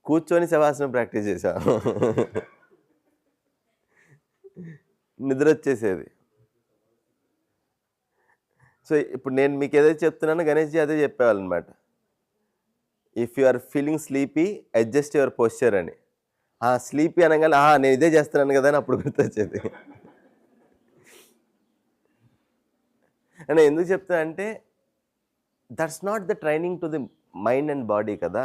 కూర్చొని శవాసనం ప్రాక్టీస్ చేశా, నిద్ర వచ్చేసేది. సో ఇప్పుడు నేను మీకు ఏదైతే చెప్తున్నానో గణేష్జీ అదే చెప్పేవాళ్ళనమాట. If you are feeling sleepy adjust your posture అని. స్లీపీ అనగానే నేను ఇదే చేస్తున్నాను కదా అని అప్పుడు గుర్తొచ్చేది. నేను ఎందుకు చెప్తా అంటే that's not the training to the mind and body కదా.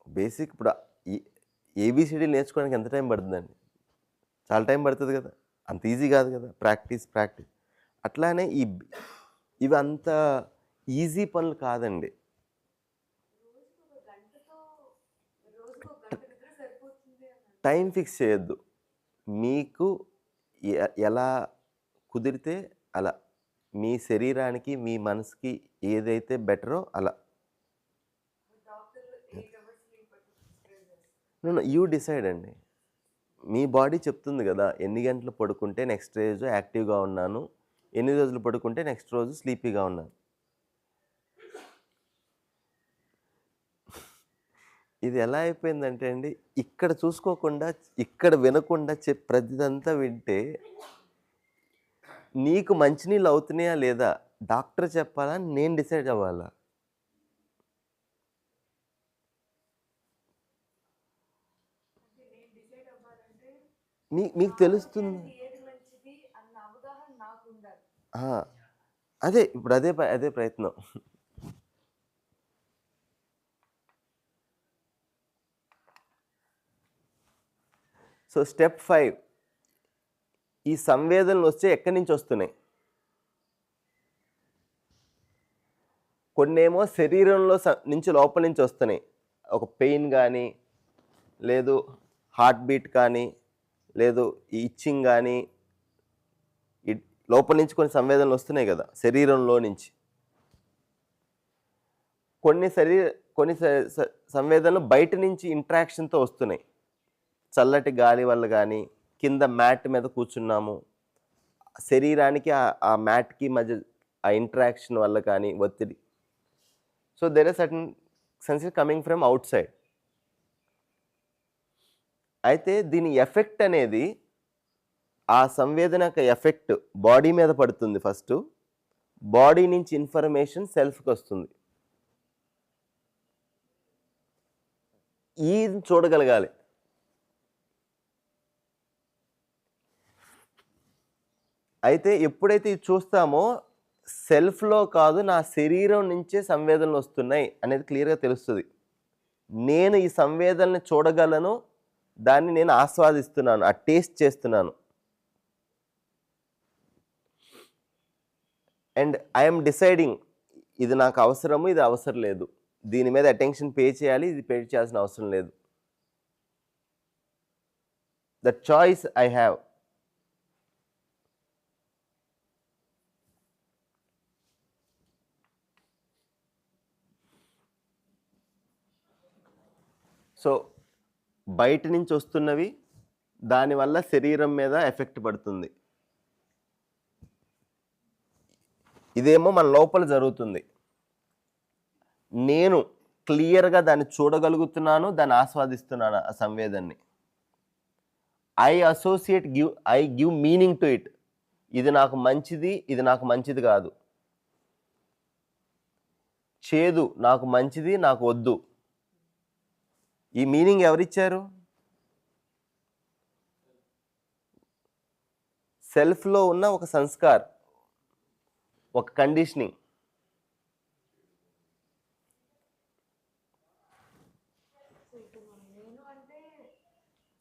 బేసిక్ ఇప్పుడు ఏబిసిడి నేర్చుకోవడానికి ఎంత టైం పడుతుందండి? చాలా టైం పడుతుంది కదా, అంత ఈజీ కాదు కదా. ప్రాక్టీస్. అట్లానే ఇవి అంత ఈజీ పనులు కాదండి. టైం ఫిక్స్ చేయొద్దు. మీకు ఎలా కుదిరితే అలా, మీ శరీరానికి, మీ మనసుకి ఏదైతే బెటరో అలా. యూ డిసైడ్ అండి. మీ బాడీ చెప్తుంది కదా, ఎన్ని గంటలు పడుకుంటే నెక్స్ట్ రోజు యాక్టివ్గా ఉన్నాను, ఎన్ని రోజులు పడుకుంటే నెక్స్ట్ రోజు స్లీపీగా ఉన్నాను. ఇది ఎలా అయిపోయిందంటే అండి, ఇక్కడ చూసుకోకుండా, ఇక్కడ వినకుండా ప్రతిదంతా వింటే నీకు మంచినీళ్ళు అవుతున్నాయా లేదా, డాక్టర్ చెప్పాలా? నేను డిసైడ్ అవ్వాలా? అంటే నేను డిసైడ్ అవ్వాలంటే మీకు నా తెలుస్తుంది. ఆరోగ్యానికి ఏది మంచిది అన్న అవగాహన నాకు ఉండాలి. ఆ! అదే ఇప్పుడు అదే ప్రయత్నం. సో స్టెప్ 5 ఈ సంవేదనలు వస్తే ఎక్కడి నుంచి వస్తున్నాయి? కొన్నేమో శరీరంలో నుంచి లోపల నుంచి వస్తున్నాయి. ఒక పెయిన్ కానీ, లేదు హార్ట్ బీట్ కానీ, లేదు ఈ ఇచ్చింగ్ కానీ, లోపల నుంచి కొన్ని సంవేదనలు వస్తున్నాయి కదా శరీరంలో నుంచి. కొన్ని సంవేదనలు బయట నుంచి ఇంట్రాక్షన్తో వస్తున్నాయి. చల్లటి గాలి వల్ల కానీ, కింద మ్యాట్ మీద కూర్చున్నాము, శరీరానికి ఆ మ్యాట్కి మధ్య ఆ ఇంట్రాక్షన్ వల్ల కానీ ఒత్తిడి. So there are certain senses coming from outside. అయితే దీని ఎఫెక్ట్ అనేది, ఆ సంవేదన యొక్క ఎఫెక్ట్ బాడీ మీద పడుతుంది. ఫస్ట్ బాడీ నుంచి ఇన్ఫర్మేషన్ సెల్ఫ్కి వస్తుంది. ఇది చూడగలగాలి. అయితే ఎప్పుడైతే ఇది చూస్తామో సెల్ఫ్లో కాదు, నా శరీరం నుంచే సంవేదనలు వస్తున్నాయి అనేది క్లియర్గా తెలుస్తుంది. నేను ఈ సంవేదనని చూడగలను, దాన్ని నేను ఆస్వాదిస్తున్నాను, ఆ టేస్ట్ చేస్తున్నాను. అండ్ ఐఎమ్ డిసైడింగ్ ఇది నాకు అవసరము, ఇది అవసరం లేదు, దీని మీద అటెన్షన్ పే చేయాలి, ఇది పే చేయాల్సిన అవసరం లేదు. The choice I have. So బయట నుంచి వస్తున్నవి దానివల్ల శరీరం మీద ఎఫెక్ట్ పడుతుంది. ఇదేమో మన లోపల జరుగుతుంది. నేను క్లియర్గా దాన్ని చూడగలుగుతున్నాను, దాన్ని ఆస్వాదిస్తున్నాను ఆ సంవేదనని. I give meaning to it. ఇది నాకు మంచిది, ఇది నాకు మంచిది కాదు. చేదు నాకు మంచిది, నాకు వద్దు. ఈ మీనింగ్ ఎవరిచ్చారు? సెల్ఫ్లో ఉన్న ఒక సంస్కార్, ఒక కండిషనింగ్. సో ఇప్పుడు నేను అంటే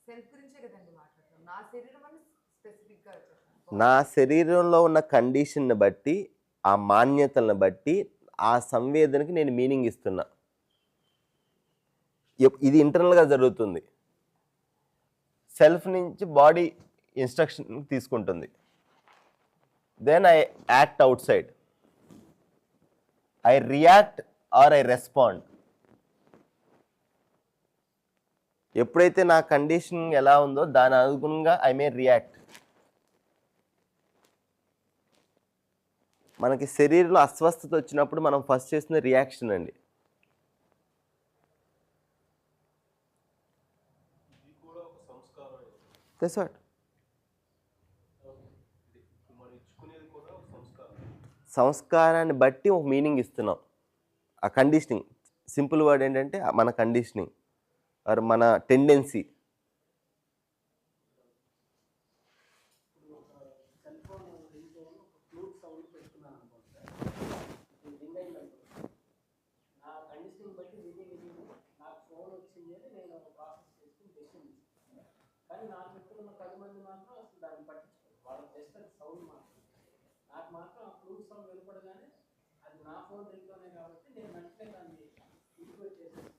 సెల్ఫ్ గురించే కదండి మాట్లాడుతున్నాం. నా శరీరం అని స్పెసిఫిక్గా చెప్పాను. నా శరీరంలో ఉన్న కండిషన్ని బట్టి, ఆ మాన్యతలను బట్టి ఆ సంవేదనకి నేను మీనింగ్ ఇస్తున్నా. ఇది ఇంటర్నల్గా జరుగుతుంది. సెల్ఫ్ నుంచి బాడీ ఇన్స్ట్రక్షన్ తీసుకుంటుంది. Then I act outside. I react or I respond. ఎప్పుడైతే నా కండిషన్ ఎలా ఉందో దాని అనుగుణంగా ఐ మే రియాక్ట్. మనకి శరీరంలో అస్వస్థత వచ్చినప్పుడు మనం ఫస్ట్ చేసిన రియాక్షన్ అండి. ఇది కూడా ఒక సంస్కారం. That's what. మనం ఇచ్చుకునేది కూడా ఒక సంస్కారం. సంస్కారాన్ని బట్టి ఒక మీనింగ్ ఇస్తున్నాం. ఆ కండిషనింగ్, సింపుల్ వర్డ్ ఏంటంటే మన కండిషనింగ్ ఆర్ మన టెండెన్సీ. కానీ నాకు ఎప్పుడున్న 10 మంది మాత్రం అసలు దాన్ని పట్టించుకోరు. వాళ్ళకి జస్ట్ అది సౌండ్ మాత్రం. నాకు మాత్రం ఆ ఫ్లూట్ సౌండ్ వినపడగానే అది నా ఫోన్ రింగ్లోనే కాబట్టి నేను వెంటనే దాన్ని ఇంటికి చేసేస్తున్నాను.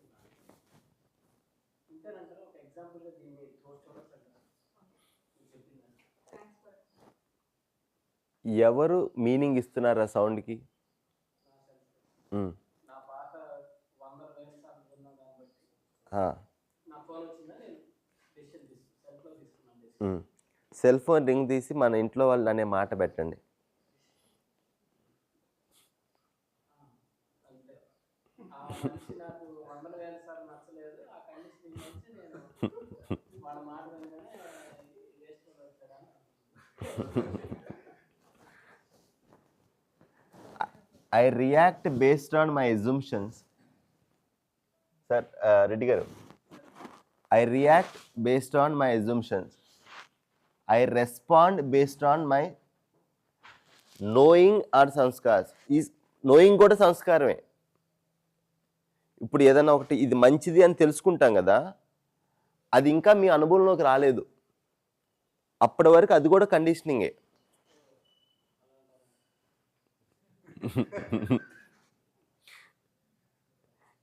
ఇంతేనంటారా? ఒక ఎగ్జాంపుల్గా దీన్ని చూడొచ్చు అంటారా? చెప్పిందండి. ఎవరు మీనింగ్ ఇస్తున్నారు ఆ సౌండ్కి? నా పాట 100 వేల సార్లు విన్నా దాన్ని బట్టి నా ఫోన్ వచ్చిందా నేను డెసిషన్ సెల్ఫ్లో తీసుకున్నాను. సెల్ ఫోన్ రింగ్ తీసి మన ఇంట్లో వాళ్ళు అనే మాట పెట్టండి. అంతే. ఆ మనిషి నాకు 100 వేల సార్లు నచ్చలేదు. ఆ కండిషన్ నుంచి నేను వాళ్ళ మాట వినగానే వేస్ట్ వచ్చాడని. I react based on my assumptions. Sir Reddy గారు, I react based on my assumptions. I respond based on my knowing or సంస్కార్స్. ఈ నోయింగ్ కూడా సంస్కారమే. ఇప్పుడు ఏదైనా ఒకటి ఇది మంచిది అని తెలుసుకుంటాం కదా, అది ఇంకా మీ అనుభవంలోకి రాలేదు, అప్పటి వరకు అది కూడా కండిషనింగే.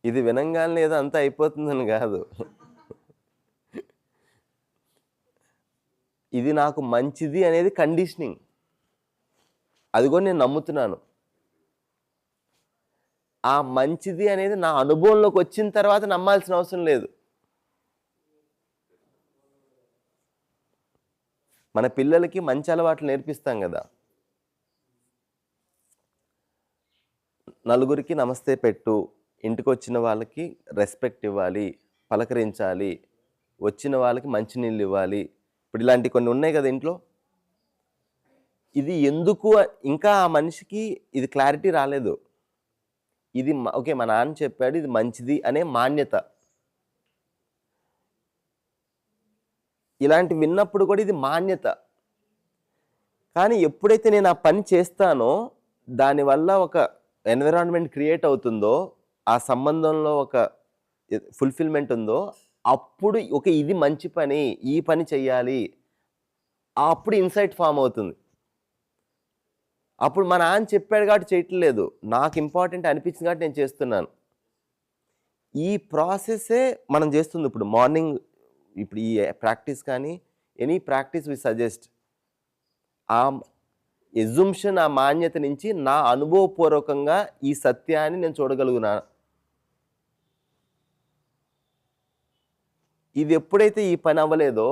ఇది వినంగానే ఏదో అంతా అయిపోతుందని కాదు, ఇది నాకు మంచిది అనేది కండిషనింగ్. అది కూడా నేను నమ్ముతున్నాను. ఆ మంచిది అనేది నా అనుభవంలోకి వచ్చిన తర్వాత నమ్మాల్సిన అవసరం లేదు. మన పిల్లలకి మంచి అలవాట్లు నేర్పిస్తాం కదా, నలుగురికి నమస్తే పెట్టు, ఇంటికి వచ్చిన వాళ్ళకి రెస్పెక్ట్ ఇవ్వాలి, పలకరించాలి, వచ్చిన వాళ్ళకి మంచినీళ్ళు ఇవ్వాలి. ఇప్పుడు ఇలాంటి కొన్ని ఉన్నాయి కదా ఇంట్లో. ఇది ఎందుకు ఇంకా ఆ మనిషికి ఇది క్లారిటీ రాలేదు. ఇది ఓకే మా నాన్న చెప్పాడు ఇది మంచిది అనే మాన్యత. ఇలాంటి విన్నప్పుడు కూడా ఇది మాన్యత. కానీ ఎప్పుడైతే నేను ఆ పని చేస్తానో దానివల్ల ఒక ఎన్విరాన్మెంట్ క్రియేట్ అవుతుందో, ఆ సంబంధంలో ఒక ఫుల్ఫిల్మెంట్ ఉందో, అప్పుడు ఓకే ఇది మంచి పని, ఈ పని చెయ్యాలి, అప్పుడు ఇన్సైట్ ఫామ్ అవుతుంది. అప్పుడు మా నాన్న చెప్పాడు కాబట్టి చేయట్లేదు, నాకు ఇంపార్టెంట్ అనిపించింది కాబట్టి నేను చేస్తున్నాను. ఈ ప్రాసెస్సే మనం చేస్తుంది. ఇప్పుడు మార్నింగ్ ఇప్పుడు ఈ ప్రాక్టీస్ కానీ ఎనీ ప్రాక్టీస్ వి సజెస్ట్ ఆ ఎజుంప్షన్, ఆ మాన్యత నుంచి నా అనుభవపూర్వకంగా ఈ సత్యాన్ని నేను చూడగలుగునా. ఇది ఎప్పుడైతే ఈ పని అవ్వలేదో,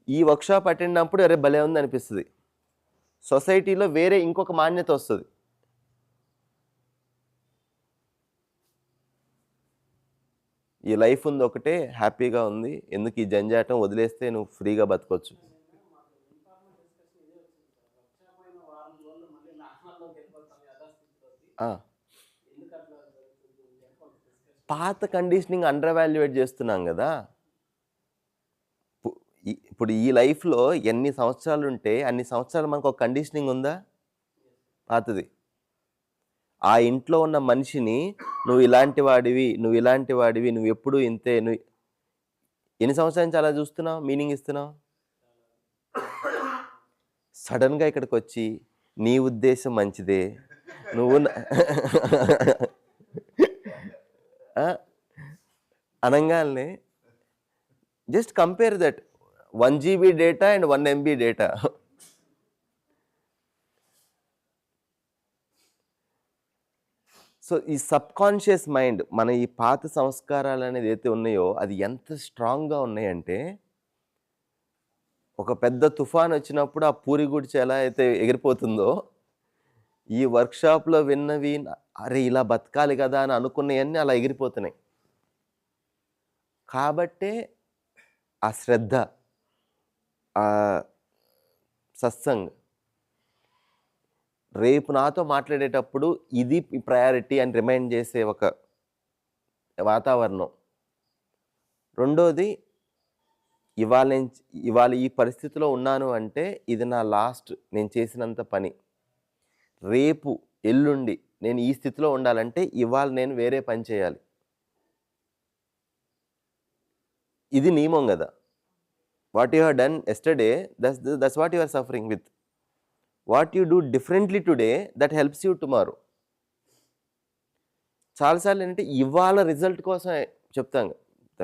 ఈ వర్క్షాప్ అటెండ్ అయినప్పుడు అరే భలే ఉంది అనిపిస్తుంది, సొసైటీలో వేరే ఇంకొక మాన్యత వస్తుంది. ఈ లైఫ్ ఉంది ఒకటే, హ్యాపీగా ఉంది, ఎందుకు ఈ జంజాటం, వదిలేస్తే నువ్వు ఫ్రీగా బతకొచ్చు. పాత కండిషనింగ్ అండర్ వాల్యుయేట్ చేస్తున్నాం కదా. ఇప్పుడు ఈ లైఫ్లో ఎన్ని సంవత్సరాలు ఉంటే అన్ని సంవత్సరాలు మనకు ఒక కండిషనింగ్ ఉందా? పాతది. ఆ ఇంట్లో ఉన్న మనిషిని నువ్వు ఇలాంటి వాడివి, నువ్వు ఇలాంటి వాడివి, నువ్వు ఎప్పుడు ఇంతే, నువ్వు ఎన్ని సంవత్సరాల నుంచి అలా చూస్తున్నావు, మీనింగ్ ఇస్తున్నావు. సడన్గా ఇక్కడికి వచ్చి నీ ఉద్దేశం మంచిదే, నువ్వు అనగానే just compare that 1 GB data and 1 MB data. So ఈ సబ్కాన్షియస్ మైండ్, మన ఈ పాత సంస్కారాలు అనేది అయితే ఉన్నాయో అది ఎంత స్ట్రాంగ్గా ఉన్నాయంటే, ఒక పెద్ద తుఫాన్ వచ్చినప్పుడు ఆ పూరి గుడిచి ఎలా అయితే ఎగిరిపోతుందో, ఈ వర్క్షాప్లో విన్నవి అరే ఇలా బతకాలి కదా అని అనుకున్నవన్నీ అలా ఎగిరిపోతున్నాయి. కాబట్టే ఆ శ్రద్ధ, ఆ సత్సంగ్, రేపు నాతో మాట్లాడేటప్పుడు ఇది ప్రయారిటీ అని రిమైండ్ చేసే ఒక వాతావరణం. రెండోది, ఇవాళ ఈ పరిస్థితిలో ఉన్నాను అంటే ఇది నా లాస్ట్, నేను చేసినంత పని. రేపు ఎల్లుండి నేను ఈ స్థితిలో ఉండాలంటే ఇవాళ నేను వేరే పని చేయాలి. ఇది నియమం కదా. What you have done yesterday, that's what you are suffering with. What you do differently today, that helps you tomorrow. చాలాసార్లు ఏంటంటే ఇవాళ రిజల్ట్ కోసం చెప్తాం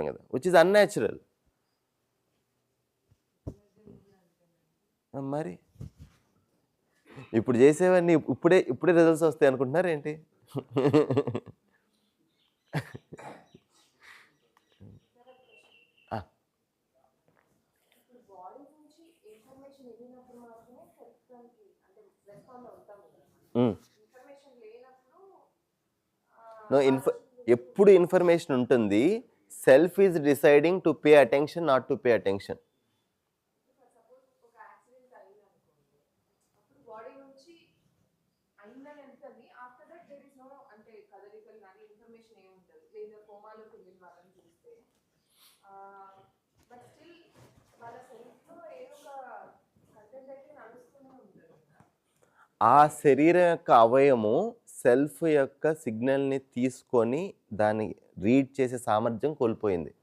కదా, విచ్ ఇస్ అన్యాచురల్. మరి ఇప్పుడు చేసేవన్నీ ఇప్పుడే రిజల్ట్స్ వస్తాయి అనుకుంటున్నారు ఏంటి? ఎప్పుడు ఇన్ఫర్మేషన్ ఉంటుంది, self is deciding to pay attention, not to pay attention. అయిందని వెళ్తుంది. After that there is no అంటే కదలికలు కానీ ఇన్ఫర్మేషన్ ఏముంటుంది లేదా కోమాలోకి వెళ్ళిన వాళ్ళని చూస్తే. బట్ స్టిల్ వాళ్ళ సెల్ఫ్లో ఏదో ఒక కంటెంట్ అయితే నడుస్తూనే ఉంటుంది. ఆ శరీరం యొక్క అవయము సెల్ఫ్ యొక్క సిగ్నల్ని తీసుకొని దాన్ని రీడ్ చేసే సామర్థ్యం కోల్పోయింది.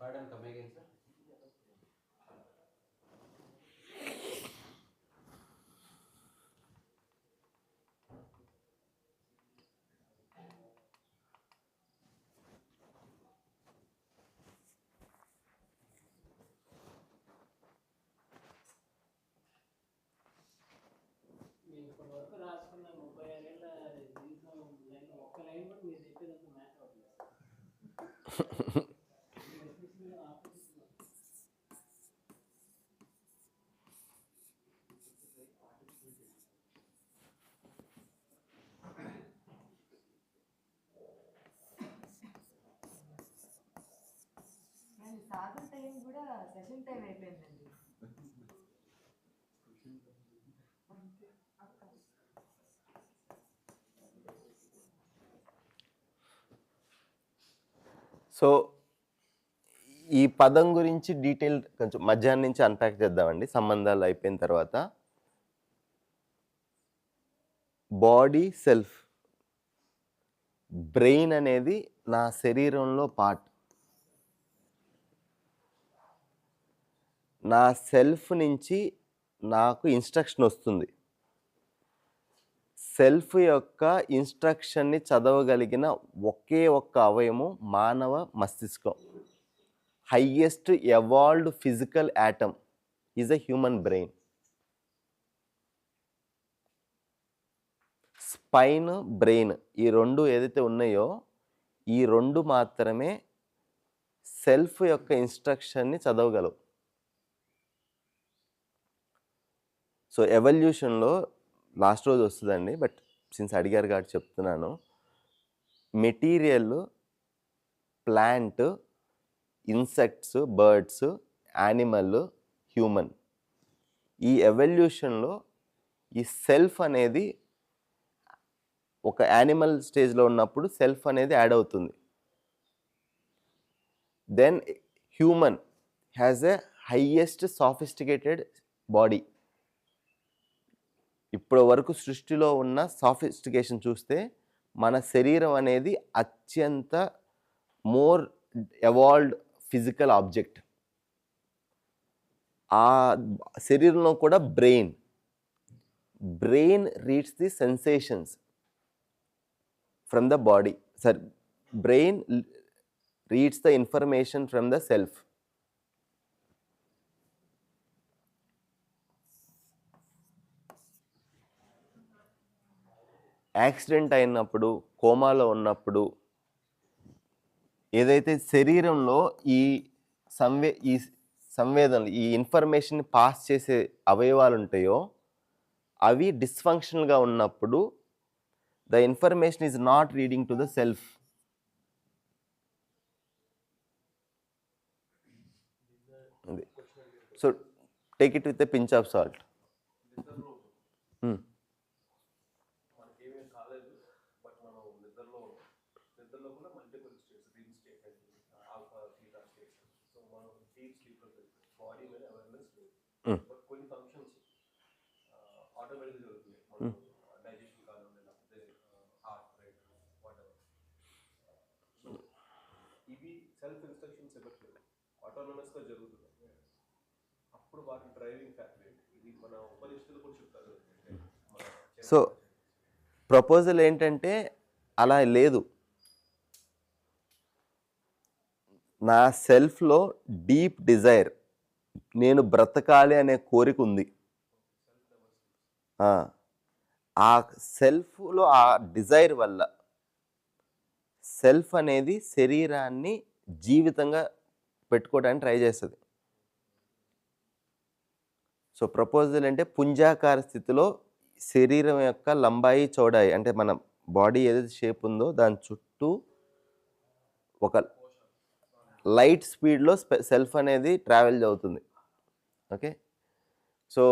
Pardon, come again, sir. మీరు ఇప్పటి వరకు రాసుకున్న 36 ఏళ్ళ జీవితం లైన్ ఒక్క లైన్ కూడా మీరు చెప్పేదంతా మ్యాచ్ అవ్వట్లేదు. కానీ సాధన టైం కూడా సెషన్ టైం అయిపోయిందండి. సో ఈ పదం గురించి డీటెయిల్ కొంచెం మధ్యాహ్నం నుంచి అన్పాక్ చేద్దామండి. సంబంధాలు అయిపోయిన తర్వాత బాడీ సెల్ఫ్, బ్రెయిన్ అనేది నా శరీరంలో పార్ట్. నా సెల్ఫ్ నుంచి నాకు ఇన్స్ట్రక్షన్ వస్తుంది. సెల్ఫ్ యొక్క ఇన్స్ట్రక్షన్ని చదవగలిగిన ఒకే ఒక్క అవయము మానవ మస్తిష్కం. Highest evolved physical atom is a human brain. Spine, brain ఈ రెండు ఏదైతే ఉన్నాయో ఈ రెండు మాత్రమే సెల్ఫ్ యొక్క ఇన్స్ట్రక్షన్ని చదవగలవు. సో ఎవల్యూషన్లో లాస్ట్ రోజు వస్తుందండి, బట్ సిన్స్ అడిగారు కాబట్టి చెప్తున్నాను. Material, plant, insects, birds, animal, human, ఈ ఎవల్యూషన్లో ఈ సెల్ఫ్ అనేది ఒక యానిమల్ స్టేజ్లో ఉన్నప్పుడు సెల్ఫ్ అనేది యాడ్ అవుతుంది. Then human has a highest sophisticated body. ఇప్పటి వరకు సృష్టిలో ఉన్న సాఫిస్టికేషన్ చూస్తే మన శరీరం అనేది అత్యంత మోర్ ఎవాల్వ్డ్ ఫిజికల్ ఆబ్జెక్ట్. ఆ శరీరంలో కూడా brain reads the sensations from the body. Brain reads the information from the self. Accident అయినప్పుడు, కోమాలో ఉన్నప్పుడు ఏదైతే శరీరంలో ఈ సంవేదనలు, ఈ ఇన్ఫర్మేషన్ పాస్ చేసే అవయవాలు ఉంటాయో అవి డిస్ఫంక్షనల్గా ఉన్నప్పుడు the information is not reading to the self. So take it with a pinch of salt. మనకేమీ కాలేదు, బట్ మనం నిద్రలో కూడా multiple states, dream state and alpha beta states. So మనం డీప్ స్లీప్లో బాడీ మీద అవేర్నెస్ లేదు, బట్ కొన్ని ఫంక్షన్స్ ఆటోమేటిక్గా జరుగుతున్నాయి. మనం డైజెషన్ కానివ్వండి, లేకపోతే heart rate, whatever. So ఇవి సెల్ఫ్ ఇన్స్ట్రక్షన్స్ ఇవ్వట్లేదు, ఆటోనమస్గా జరుగుతున్నాయి. అప్పుడు వాటి డ్రైవింగ్ ఫ్యాక్టర్ ఏంటి? ఇది మన ఉపనిషత్తులు కూడా చెప్తారు. సో ప్రపోజల్ ఏంటంటే అలా లేదు. నా సెల్ఫ్లో డీప్ డిజైర్, నేను బ్రతకాలి అనే కోరిక ఉంది. ఆ సెల్ఫ్లో ఆ డిజైర్ వల్ల సెల్ఫ్ అనేది శరీరాన్ని జీవితంగా పెట్టుకోవడానికి ట్రై చేస్తుంది. సో ప్రపోజల్ అంటే పుంజాకార స్థితిలో శరీరం యొక్క లంబాయి చౌడాయి, అంటే మన బాడీ ఏదైతే షేప్ ఉందో దాని చుట్టూ ఒక లైట్ స్పీడ్లో సెల్ఫ్ అనేది ట్రావెల్ అవుతుంది. ఓకే, సో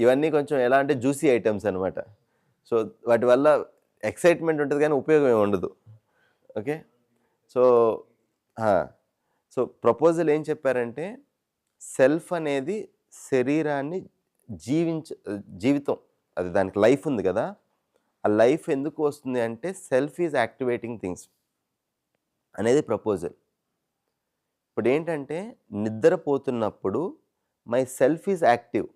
ఇవన్నీ కొంచెం ఎలా అంటే జ్యూసీ ఐటమ్స్ అనమాట. సో వాటి వల్ల ఎక్సైట్మెంట్ ఉంటుంది కానీ ఉపయోగం ఏమి ఉండదు. ఓకే, సో సో ప్రపోజల్ ఏం చెప్పారంటే సెల్ఫ్ అనేది శరీరాన్ని జీవితం, అది దానికి లైఫ్ ఉంది కదా, ఆ లైఫ్ ఎందుకు వస్తుంది అంటే సెల్ఫ్ ఈజ్ యాక్టివేటింగ్ థింగ్స్ అనేది ప్రపోజల్. ఇప్పుడు ఏంటంటే నిద్రపోతున్నప్పుడు my self is active,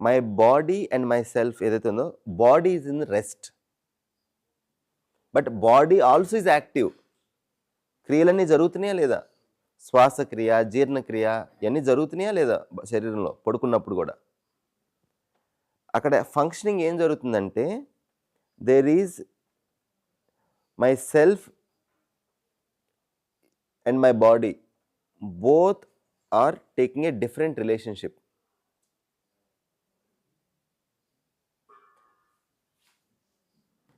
my body and my self ఏదైతే ఉందో body is in rest, but body also is active. క్రియలన్నీ జరుగుతున్నాయా లేదా, శ్వాసక్రియ, జీర్ణక్రియ ఇవన్నీ జరుగుతున్నాయా లేదా శరీరంలో పడుకున్నప్పుడు కూడా. అక్కడ ఫంక్షనింగ్ ఏం జరుగుతుందంటే there is my self and my body both are taking a different relationship.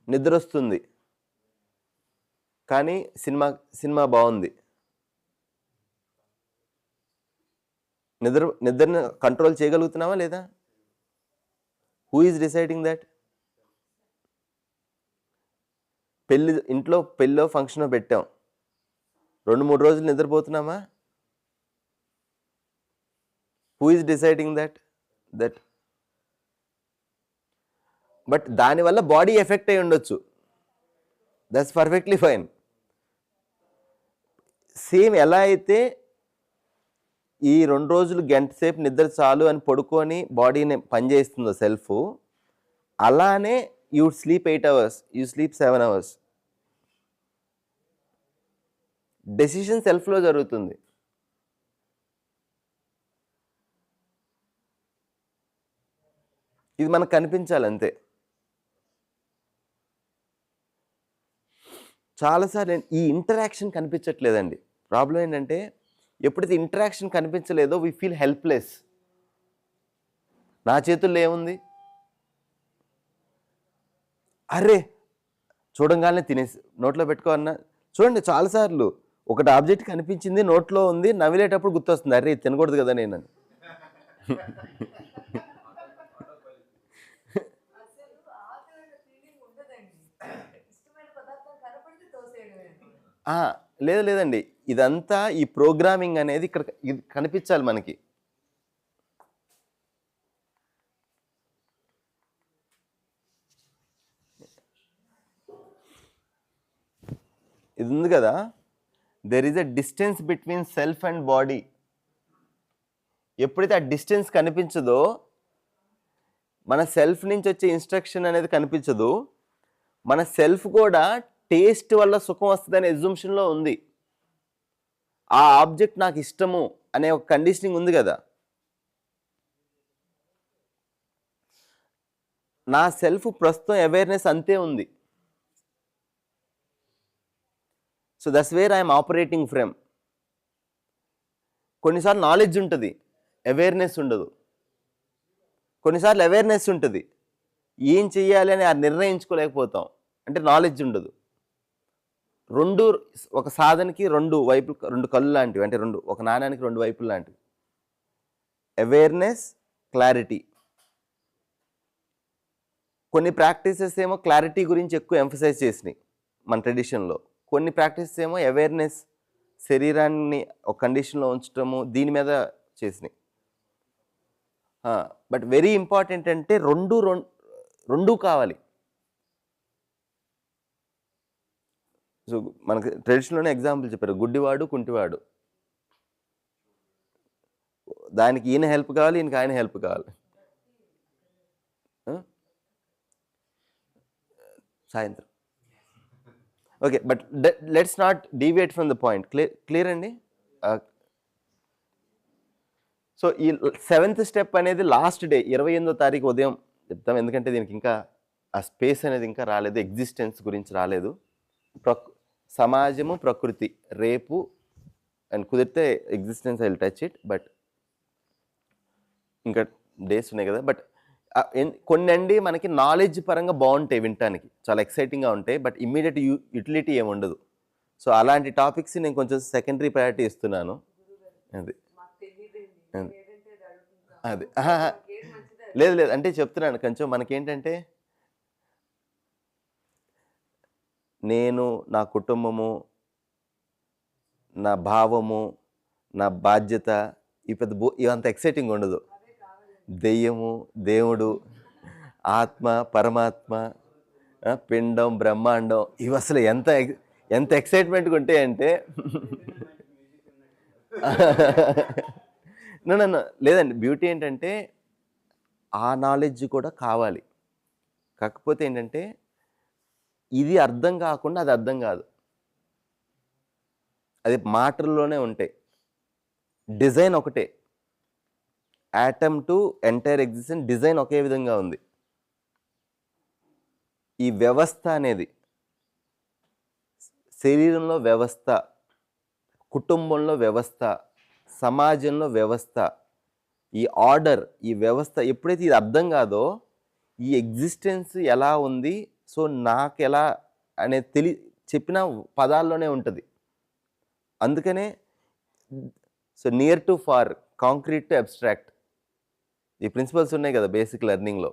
నిద్ర వస్తుంది కానీ సినిమా బాగుంది. నిద్రని కంట్రోల్ చేయగలుగుతున్నావా లేదా? Who is deciding that? ఇంట్లో పెళ్ళో ఫంక్షనో పెట్టాం, 2-3 రోజులు నిద్రపోతున్నామా? Who is deciding that? But దానివల్ల బాడీ ఎఫెక్ట్ అయి ఉండొచ్చు, దట్స్ పర్ఫెక్ట్లీ ఫైన్. సేమ్ ఎలా అయితే ఈ 2 రోజులు గంట సేపు నిద్ర చాలు అని పడుకొని బాడీని పనిచేస్తుందో సెల్ఫ్, అలానే you sleep 8 hours, you sleep 7 hours. Decision సెల్ఫ్లో జరుగుతుంది. ఇది మనకు కనిపించాలి అంతే. చాలాసార్లు ఈ ఇంటరాక్షన్ కనిపించట్లేదండి. ప్రాబ్లం ఏంటంటే ఎప్పుడైతే ఇంటరాక్షన్ కనిపించలేదో వీ ఫీల్ హెల్ప్లెస్. నా చేతుల్లో ఏముంది, అరే చూడంగానే తినేసి నోట్లో పెట్టుకో అన్న. చూడండి చాలాసార్లు ఒకటి ఆబ్జెక్ట్ కనిపించింది, నోట్లో ఉంది, నవ్విలేటప్పుడు గుర్తొస్తుంది, అరే ఇది తినకూడదు కదా నేను. లేదండి, ఇదంతా ఈ ప్రోగ్రామింగ్ అనేది ఇక్కడ ఇది కనిపించాలి మనకి. ఇది ఉంది కదా, there is a distance between self and body. ఎప్పుడైతే ఆ డిస్టెన్స్ కనిపించదో, మన సెల్ఫ్ నుంచి వచ్చే ఇన్స్ట్రక్షన్ అనేది కనిపించదు, మన సెల్ఫ్ కూడా టేస్ట్ వల్ల సుఖం వస్తుందనే ఎగ్జంప్షన్లో ఉంది. ఆ ఆబ్జెక్ట్ నాకు ఇష్టము అనే ఒక కండిషనింగ్ ఉంది కదా. నా సెల్ఫ్ ప్రస్తుతం అవేర్నెస్ అంతే ఉంది. So that's where I'm operating from. కొన్నిసార్లు నాలెడ్జ్ ఉంటుంది, అవేర్నెస్ ఉండదు. కొన్నిసార్లు అవేర్నెస్ ఉంటుంది, ఏం చెయ్యాలి అని నిర్ణయించుకోలేకపోతాం, అంటే నాలెడ్జ్ ఉండదు. రెండు ఒక సాధనకి రెండు కళ్ళు లాంటివి, అంటే ఒక నాణ్యానికి 2 వైపులు లాంటివి. Awareness, clarity. కొన్ని ప్రాక్టీసెస్ ఏమో క్లారిటీ గురించి ఎక్కువ ఎంఫసైజ్ చేసినాయి మన ట్రెడిషన్లో. కొన్ని ప్రాక్టీసెస్ ఏమో అవేర్నెస్, శరీరాన్ని ఒక కండిషన్లో ఉంచటము, దీని మీద చేసినాయి. బట్ వెరీ ఇంపార్టెంట్ అంటే రెండు కావాలి. సో మనకి ట్రెడిషన్లోనే ఎగ్జాంపుల్ చెప్పారు, గుడ్డివాడు, కుంటివాడు. దానికి ఈయన హెల్ప్ కావాలి, ఈయనకి ఆయన హెల్ప్ కావాలి. సాయంత్రం okay, but let's not deviate from the point. Clear అండి? సో ఈ 7th స్టెప్ అనేది లాస్ట్ డే 28వ తారీఖు ఉదయం చెప్తాం, ఎందుకంటే దీనికి ఇంకా ఆ స్పేస్ అనేది ఇంకా రాలేదు, ఎగ్జిస్టెన్స్ గురించి రాలేదు. సమాజము, ప్రకృతి రేపు అండ్ కుదిరితే existence I will touch it, but ఇంకా డేస్ ఉన్నాయి కదా. బట్ కొన్ని అండి మనకి నాలెడ్జ్ పరంగా బాగుంటాయి, వినటానికి చాలా ఎక్సైటింగ్గా ఉంటాయి, బట్ ఇమ్మీడియట్ యూటిలిటీ ఏమి ఉండదు. సో అలాంటి టాపిక్స్ నేను కొంచెం సెకండరీ ప్రయారిటీ ఇస్తున్నాను. అది మాకు తెలియదండి అది. ఏదంటే అది అడుగుతుంటాం. అది ఆహా. మాకేం మంచిదో అది. లేదు లేదు అంటే చెప్తున్నాను కొంచెం మనకేంటంటే నేను, నా కుటుంబము, నా భావము, నా బాధ్యత ఈ పెద్ద ఇవంత ఎక్సైటింగ్ ఉండదు. అదే కావాలండి. దెయ్యము, దేవుడు, ఆత్మ, పరమాత్మ, పిండం, బ్రహ్మాండం ఇవి అసలు ఎంత ఎక్సైట్మెంట్గా ఉంటాయంటే నన్ను లేదండి. బ్యూటీ ఏంటంటే ఆ నాలెడ్జ్ కూడా కావాలి. కాకపోతే ఏంటంటే ఇది అర్థం కాకుండా అది అర్థం కాదు. అది మాటల్లోనే ఉంటాయి. డిజైన్ ఒకటే. Atom to entire existence design ఒకే విధంగా ఉంది. ఈ వ్యవస్థ అనేది శరీరంలో వ్యవస్థ, కుటుంబంలో వ్యవస్థ, సమాజంలో వ్యవస్థ, ఈ ఆర్డర్, ఈ వ్యవస్థ ఎప్పుడైతే ఇది అర్థం కాదో ఈ ఎగ్జిస్టెన్స్ ఎలా ఉంది, సో నాకు ఎలా అనేది చెప్పిన పదాల్లోనే ఉంటుంది. అందుకనే so near to far, concrete to abstract ఈ ప్రిన్సిపల్స్ ఉన్నాయి కదా బేసిక్ లెర్నింగ్లో.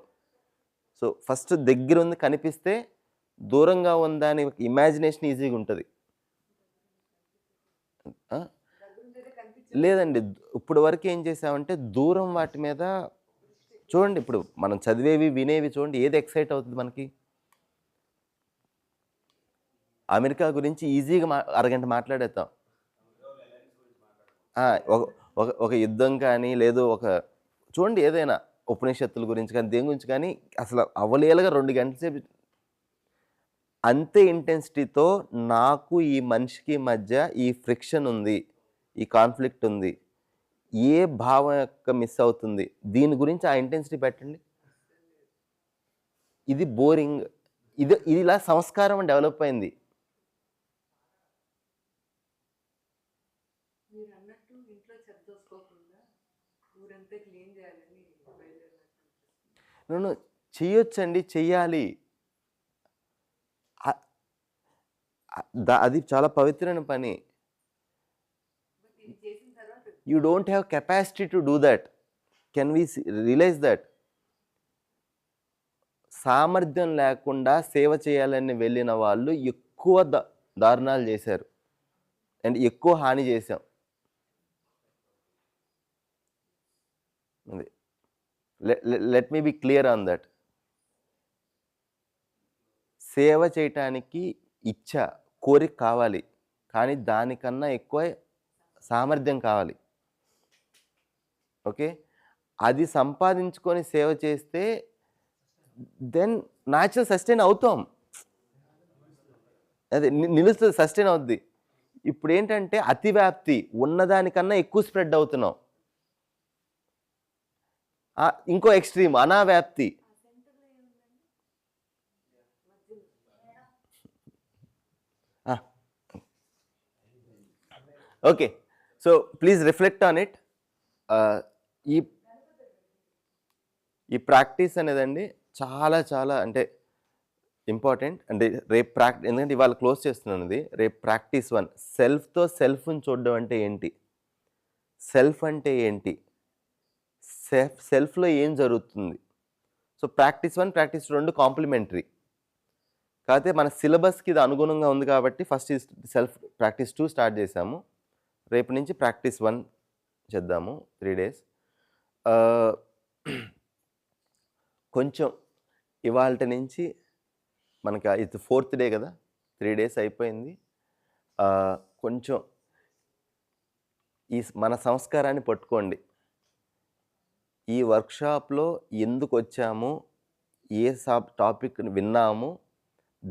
సో ఫస్ట్ దగ్గర ఉంది కనిపిస్తే దూరంగా ఉందని ఇమాజినేషన్ ఈజీగా ఉంటుంది. దగ్గరుండేదే కనిపించదు. లేదండి, ఇప్పుడు వరకు ఏం చేసామంటే దూరం వాటి మీద చూడండి. ఇప్పుడు మనం చదివేవి వినేవి చూడండి, ఏది ఎక్సైట్ అవుతుంది మనకి. అమెరికా గురించి ఈజీగా అరగంట మాట్లాడేస్తాం. ఒక యుద్ధం కానీ లేదు ఒక చూడండి ఏదైనా ఉపనిషత్తుల గురించి కానీ దేని గురించి కానీ అసలు అవలేలుగా 2 గంటల సేపు అంతే ఇంటెన్సిటీతో నాకు ఈ మనిషికి మధ్య ఈ ఫ్రిక్షన్ ఉంది, ఈ కాన్ఫ్లిక్ట్ ఉంది, ఏ భావం యొక్క మిస్ అవుతుంది, దీని గురించి ఆ ఇంటెన్సిటీ పెట్టండి. ఇది బోరింగ్. ఇది ఇలా సంస్కారం డెవలప్ అయింది. మీరు అన్నట్టు ఇంట్లో చెద్దోసుకోకుండా ఊరంతా క్లీన్ చేయాలని బయలుదేరినట్టు. నేను చెయ్యొచ్చండి, చెయ్యాలి. అది చాలా పవిత్రమైన పని. బట్ ఇది చేసిన తర్వాత you don't have capacity to do that. Can we realise that? సామర్థ్యం లేకుండా సేవ చేయాలని వెళ్ళిన వాళ్ళు ఎక్కువ దారుణాలు చేశారు అండ్ ఎక్కువ హాని చేశాం. Let me be clear on that. సేవ చేయటానికి ఇచ్చ, కోరిక కావాలి, కానీ దానికన్నా ఎక్కువ సామర్థ్యం కావాలి. ఓకే, అది సంపాదించుకొని సేవ చేస్తే దెన్ న్యాచురల్ సస్టైన్ అవుతాం. అదే నిలుస్తుంది, సస్టైన్ అవుద్ది. ఇప్పుడు ఏంటంటే అతివ్యాప్తి, ఉన్నదానికన్నా ఎక్కువ స్ప్రెడ్ అవుతున్నాం. ఇంకో ఎక్స్ట్రీమ్ అనావ్యాప్తి. Okay, so please reflect on it. ఈ ప్రాక్టీస్ అనేదండి చాలా చాలా అంటే ఇంపార్టెంట్. అంటే రేపు ఎందుకంటే ఇవాళ క్లోజ్ చేస్తున్నాను ఇది. రేపు ప్రాక్టీస్ 1, సెల్ఫ్తో సెల్ఫ్ని చూడడం అంటే ఏంటి, సెల్ఫ్ అంటే ఏంటి, సెల్ఫ్లో ఏం జరుగుతుంది. So practice 1, practice 2 complementary. కాకపోతే మన సిలబస్కి ఇది అనుగుణంగా ఉంది కాబట్టి ఫస్ట్ సెల్ఫ్ ప్రాక్టీస్ 2 స్టార్ట్ చేసాము. రేపు నుంచి ప్రాక్టీస్ 1 చేద్దాము 3 days. కొంచెం ఇవాళ నుంచి మనకి ఇది 4th day కదా, 3 days అయిపోయింది. కొంచెం మన సంస్కారాన్ని పట్టుకోండి. ఈ వర్క్షాప్లో ఎందుకు వచ్చాము, ఏ టాపిక్ విన్నాము,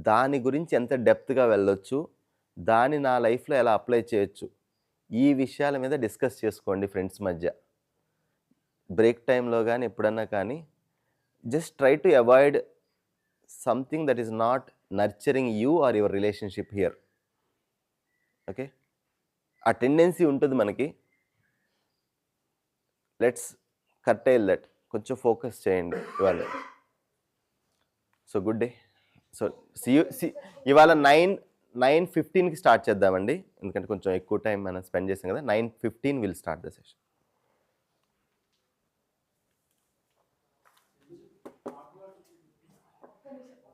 దాని గురించి ఎంత డెప్త్గా వెళ్ళొచ్చు, దాన్ని నా లైఫ్లో ఎలా అప్లై చేయొచ్చు, ఈ విషయాల మీద డిస్కస్ చేసుకోండి ఫ్రెండ్స్ మధ్య. బ్రేక్ టైంలో కానీ ఎప్పుడన్నా కానీ just try to avoid something that is not nurturing you or your relationship here. Okay, ఆ టెండెన్సీ ఉంటుంది మనకి. Let's curtail that. కొంచెం ఫోకస్ చేయండి ఇవాళ. So good day. సో ఇవాళ 9 9:15కి స్టార్ట్ చేద్దామండి, ఎందుకంటే కొంచెం ఎక్కువ టైం మనం స్పెండ్ చేసాం కదా. 9:15 విల్ స్టార్ట్ ద సెషన్.